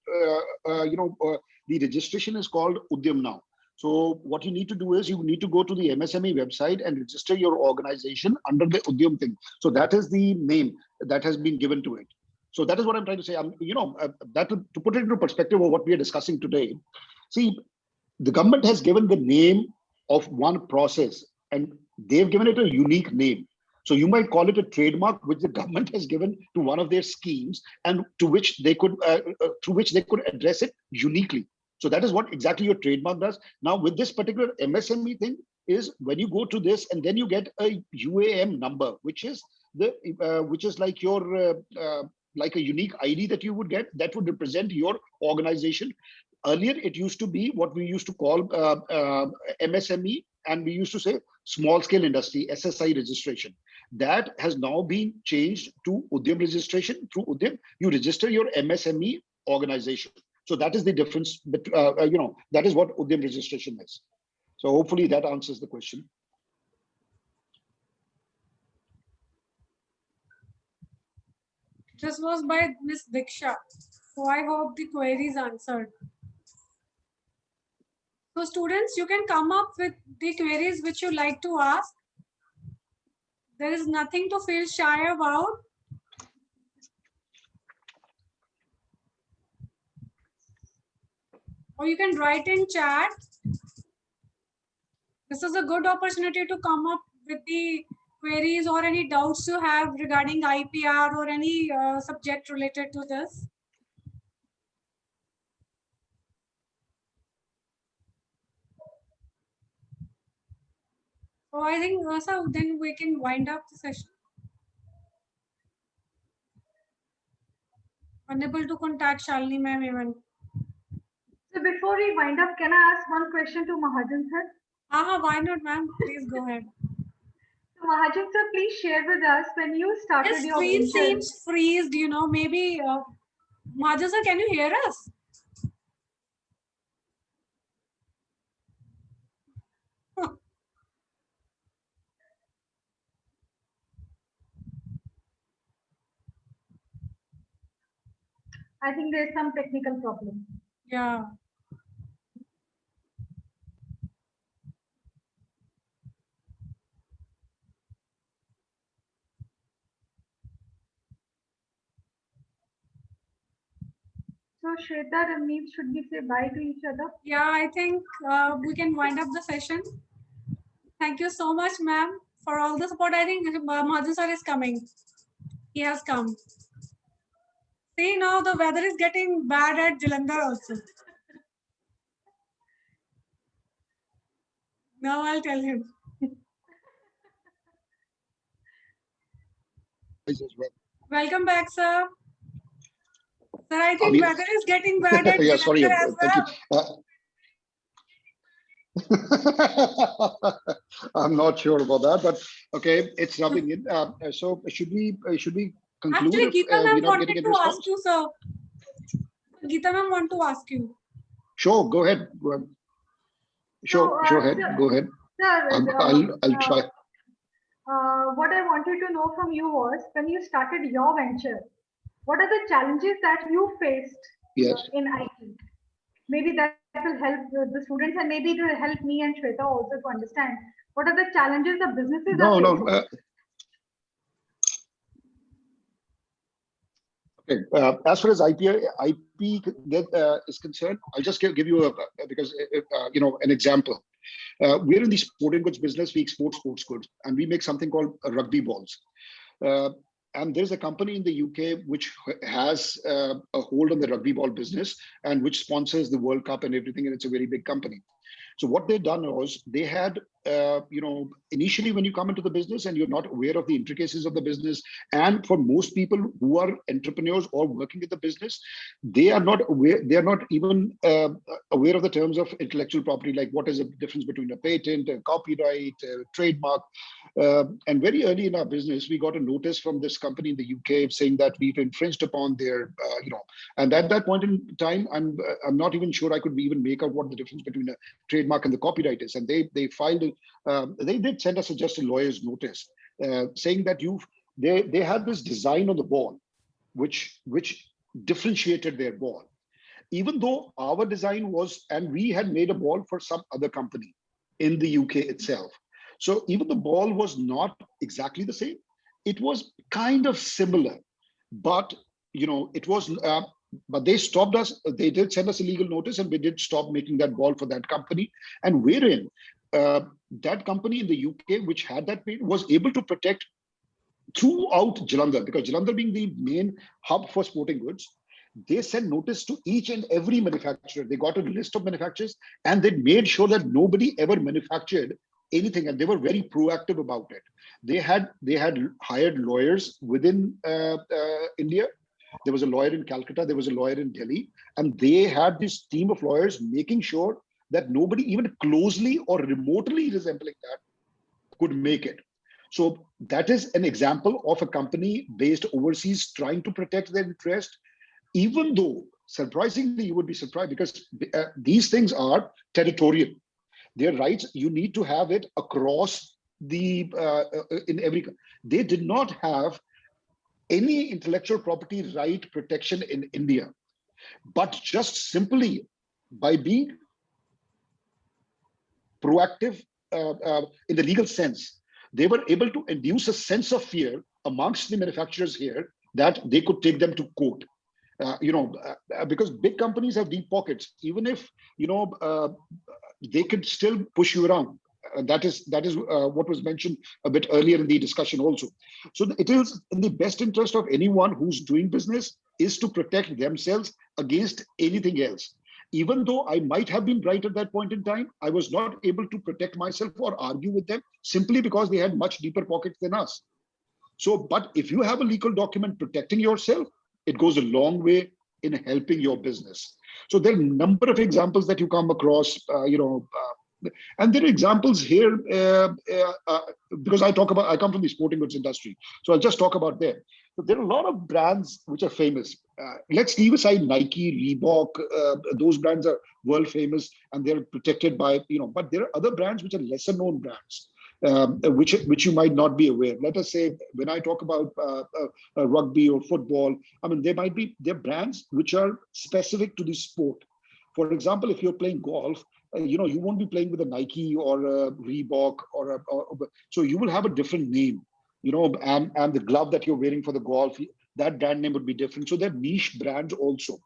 Speaker 1: the registration is called Udyam now. So what you need to do is you need to go to the MSME website and register your organization under the Udyam thing. So that is the name that has been given to it. So that is what I'm trying to say. To put it into perspective of what we are discussing today. See, the government has given the name of one process, and they've given it a unique name. So you might call it a trademark, which the government has given to one of their schemes, and to which they could, through which they could address it uniquely. So that is what exactly your trademark does. Now, with this particular MSME thing, is when you go to this and then you get a UAM number, which is like your like a unique ID that you would get that would represent your organization. Earlier, it used to be what we used to call MSME, and we used to say small scale industry, SSI registration. That has now been changed to Udyam registration. Through Udyam, you register your MSME organization. So that is the difference. But that is what Udyam registration is. So hopefully that answers the question.
Speaker 4: This was by Miss Diksha. So I hope the query is answered. So students, you can come up with the queries which you like to ask. There is nothing to feel shy about. Or you can write in chat. This is a good opportunity to come up with the queries or any doubts you have regarding IPR or any subject related to this. So I think so then we can wind up the session. Unable to contact Shalini ma'am even.
Speaker 5: So before we wind up, can I ask one question to Mahajan sir?
Speaker 4: Why not, ma'am? Please go ahead.
Speaker 5: So Mahajan sir, please share with us when you started
Speaker 4: This
Speaker 5: your
Speaker 4: screen
Speaker 5: venture.
Speaker 4: seems freezed, you know, maybe Mahajan sir, can you hear us?
Speaker 5: I think there's some technical problem.
Speaker 4: Yeah.
Speaker 5: So Shweta, Ramneet, should we say bye to each other?
Speaker 4: Yeah, I think we can wind up the session. Thank you so much, ma'am, for all the support. I think Mahajan sir is coming. He has come. See, now the weather is getting bad at Jalandhar also. Now I'll tell him. Welcome back, sir. Sir, I think weather is getting bad at
Speaker 1: Yeah, sorry,
Speaker 4: Jalandhar as
Speaker 1: thank
Speaker 4: well.
Speaker 1: you. I'm not sure about that, but okay, it's rubbing in. So should we conclude?
Speaker 4: Actually, Geeta ma'am wanted
Speaker 1: a
Speaker 4: to
Speaker 1: response?
Speaker 4: ask you, sir. Geeta ma'am want to ask you.
Speaker 1: Sure, go ahead. Go ahead. Sure,
Speaker 5: So,
Speaker 1: go ahead.
Speaker 5: sir,
Speaker 1: Go ahead.
Speaker 5: Sir,
Speaker 1: I'll try.
Speaker 5: What I wanted to know from you was, when you started your venture, what are the challenges that you faced in IT? Maybe that will help the students, and maybe it will help me and Shweta also to understand what are the challenges the businesses are facing.
Speaker 1: Okay. As far as IP is concerned, I'll just give you because an example. We're in the sporting goods business. We export sports goods, and we make something called rugby balls. And there's a company in the UK which has a hold on the rugby ball business and which sponsors the World Cup and everything, and it's a very big company. So what they've done was they had, initially when you come into the business and you're not aware of the intricacies of the business, and for most people who are entrepreneurs or working in the business, they are not aware, they are not even aware of the terms of intellectual property, like what is the difference between a patent, a copyright, a trademark. And very early in our business, we got a notice from this company in the UK saying that we've infringed upon their, and at that point in time, I'm not even sure I could even make out what the difference between a trademark and the copyright is. And they filed, they did send us just a lawyer's notice saying that they had this design on the ball, which differentiated their ball. Even though our design was, and we had made a ball for some other company in the UK itself. So even the ball was not exactly the same. It was kind of similar, but it was, but they stopped us. They did send us a legal notice, and we did stop making that ball for that company. And wherein that company in the UK, which had that patent, was able to protect throughout Jalandhar, because Jalandhar being the main hub for sporting goods, they sent notice to each and every manufacturer. They got a list of manufacturers, and they made sure that nobody ever manufactured anything, and they were very proactive about it. They had hired lawyers within India. There was a lawyer in Calcutta, there was a lawyer in Delhi, and they had this team of lawyers making sure that nobody even closely or remotely resembling that could make it. So that is an example of a company based overseas trying to protect their interest, even though surprisingly, you would be surprised, because these things are territorial. Their rights, you need to have it across the in every. They did not have any intellectual property right protection in India, but just simply by being proactive in the legal sense, they were able to induce a sense of fear amongst the manufacturers here that they could take them to court. Because big companies have deep pockets, even if, they could still push you around. That is what was mentioned a bit earlier in the discussion also. So it is in the best interest of anyone who's doing business is to protect themselves against anything else. Even though I might have been right at that point in time, I was not able to protect myself or argue with them simply because they had much deeper pockets than us. So, but if you have a legal document protecting yourself, it goes a long way in helping your business. So there are a number of examples that you come across, and there are examples here because I come from the sporting goods industry. So I'll just talk about them. So there are a lot of brands which are famous. Let's leave aside Nike, Reebok. Those brands are world famous and they're protected by, but there are other brands which are lesser known brands. Which you might not be aware. Let us say when I talk about rugby or football, I mean they're brands which are specific to the sport. For example, if you're playing golf, you won't be playing with a Nike or a Reebok so you will have a different name, and the glove that you're wearing for the golf, that brand name would be different. So they're niche brands also.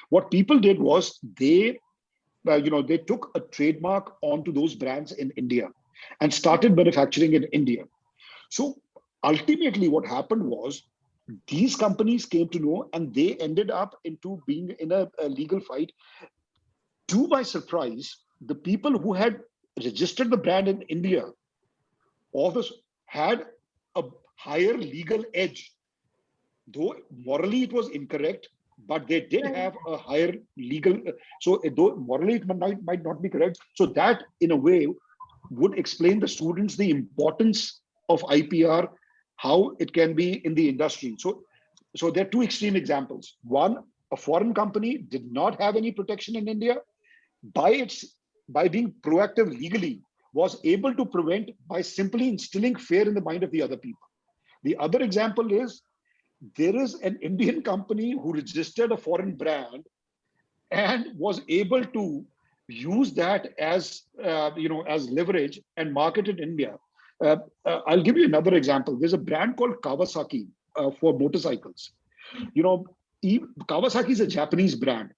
Speaker 1: What people did was they took a trademark onto those brands in India and started manufacturing in India. So ultimately what happened was these companies came to know and they ended up into being in a legal fight. To my surprise, the people who had registered the brand in India always had a higher legal edge. Though morally it was incorrect, but they did have a higher legal, so though morally it might not be correct. So that in a way would explain the students the importance of IPR, how it can be in the industry. So there are two extreme examples. One, a foreign company did not have any protection in India. By being proactive legally, was able to prevent by simply instilling fear in the mind of the other people. The other example is there is an Indian company who registered a foreign brand and was able to use that as as leverage and market in India. I'll give you another example. There's a brand called Kawasaki for motorcycles. Kawasaki is a Japanese brand.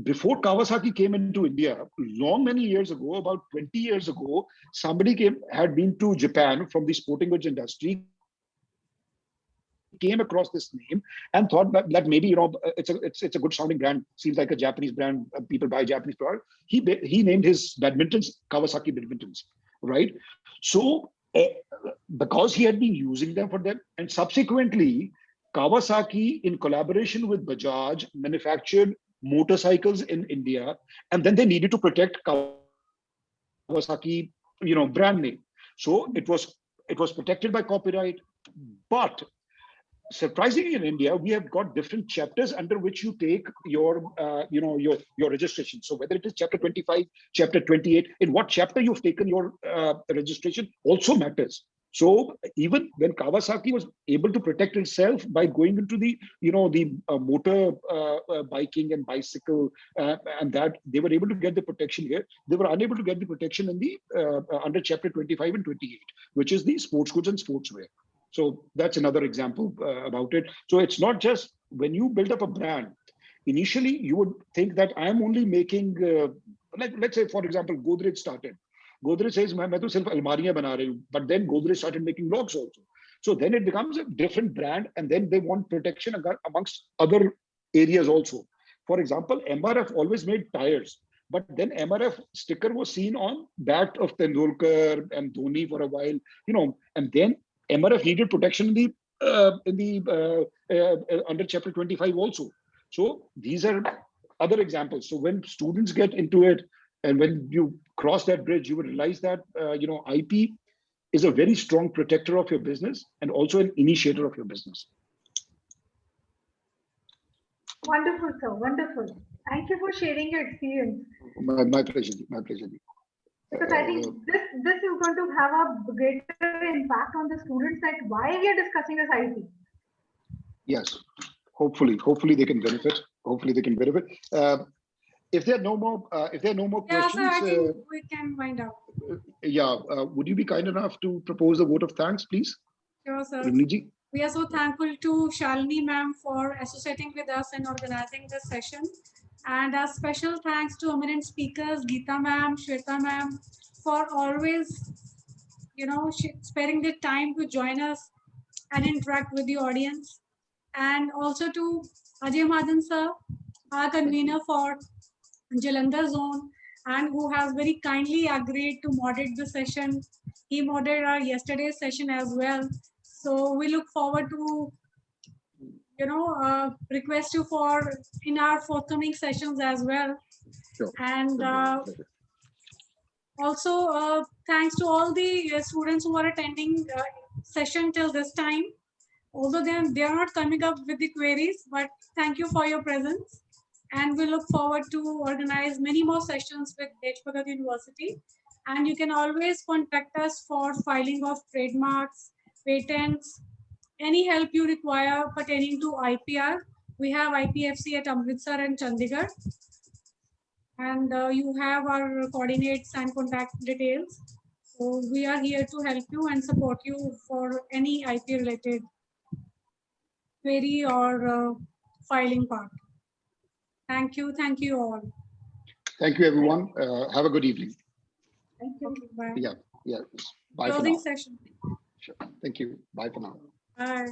Speaker 1: Before Kawasaki came into India, many years ago, about 20 years ago, somebody had been to Japan from the sporting goods industry, came across this name and thought that maybe it's a good sounding brand, seems like a Japanese brand, people buy Japanese product. He named his badmintons Kawasaki badmintons, right? So because he had been using them for them, and subsequently Kawasaki in collaboration with Bajaj manufactured motorcycles in India, and then they needed to protect Kawasaki brand name. So it was protected by copyright. But surprisingly, in India, we have got different chapters under which you take your registration. So whether it is chapter 25, chapter 28, in what chapter you've taken your registration also matters. So even when Kawasaki was able to protect itself by going into the motor biking and bicycle, and that they were able to get the protection here, they were unable to get the protection in the under chapter 25 and 28, which is the sports goods and sportswear. So that's another example about it. So it's not just when you build up a brand, initially you would think that I'm only making, let's say, for example, Godrej started. Godrej says, मैं तो सिर्फ अलमारियां बना रही हूं, but then Godrej started making locks also. So then it becomes a different brand, and then they want protection amongst other areas also. For example, MRF always made tires, but then MRF sticker was seen on bat of Tendulkar and Dhoni for a while, and then MRF needed protection in the under chapter 25 also. So these are other examples. So when students get into it, and when you cross that bridge, you will realize that IP is a very strong protector of your business and also an initiator of your business.
Speaker 5: Wonderful, sir. Wonderful. Thank you for sharing your experience.
Speaker 1: My pleasure. My pleasure.
Speaker 5: Because I think this is going to have a greater impact on the students, that why we are discussing this IP.
Speaker 1: Yes, hopefully they can benefit. Hopefully they can benefit. If there are no more,
Speaker 4: Yeah,
Speaker 1: questions,
Speaker 4: sir, I think we can wind up.
Speaker 1: would you be kind enough to propose a vote of thanks, please?
Speaker 4: Sure, sir.
Speaker 1: Rimniji?
Speaker 4: We are so thankful to Shalini ma'am for associating with us and organizing this session. And a special thanks to eminent speakers, Geeta ma'am, Shweta ma'am, for always, sparing the time to join us and interact with the audience. And also to Ajay Madan sir, our convener for Jalandhar zone, and who has very kindly agreed to moderate the session. He moderated our yesterday's session as well. So we look forward to, request you for in our forthcoming sessions as well.
Speaker 1: Sure.
Speaker 4: And also thanks to all the students who are attending session till this time. Although they are not coming up with the queries, but thank you for your presence. And we look forward to organize many more sessions with Tej Bhagat University. And you can always contact us for filing of trademarks, patents, any help you require pertaining to IPR. We have IPFC at Amritsar and Chandigarh. And you have our coordinates and contact details. So we are here to help you and support you for any IP related query or filing part. Thank you all.
Speaker 1: Thank you, everyone. Have a good evening.
Speaker 4: Thank you. Bye.
Speaker 1: Yeah. Bye
Speaker 4: Closing
Speaker 1: for now.
Speaker 4: session.
Speaker 1: Sure. Thank you. Bye for now.
Speaker 4: Bye.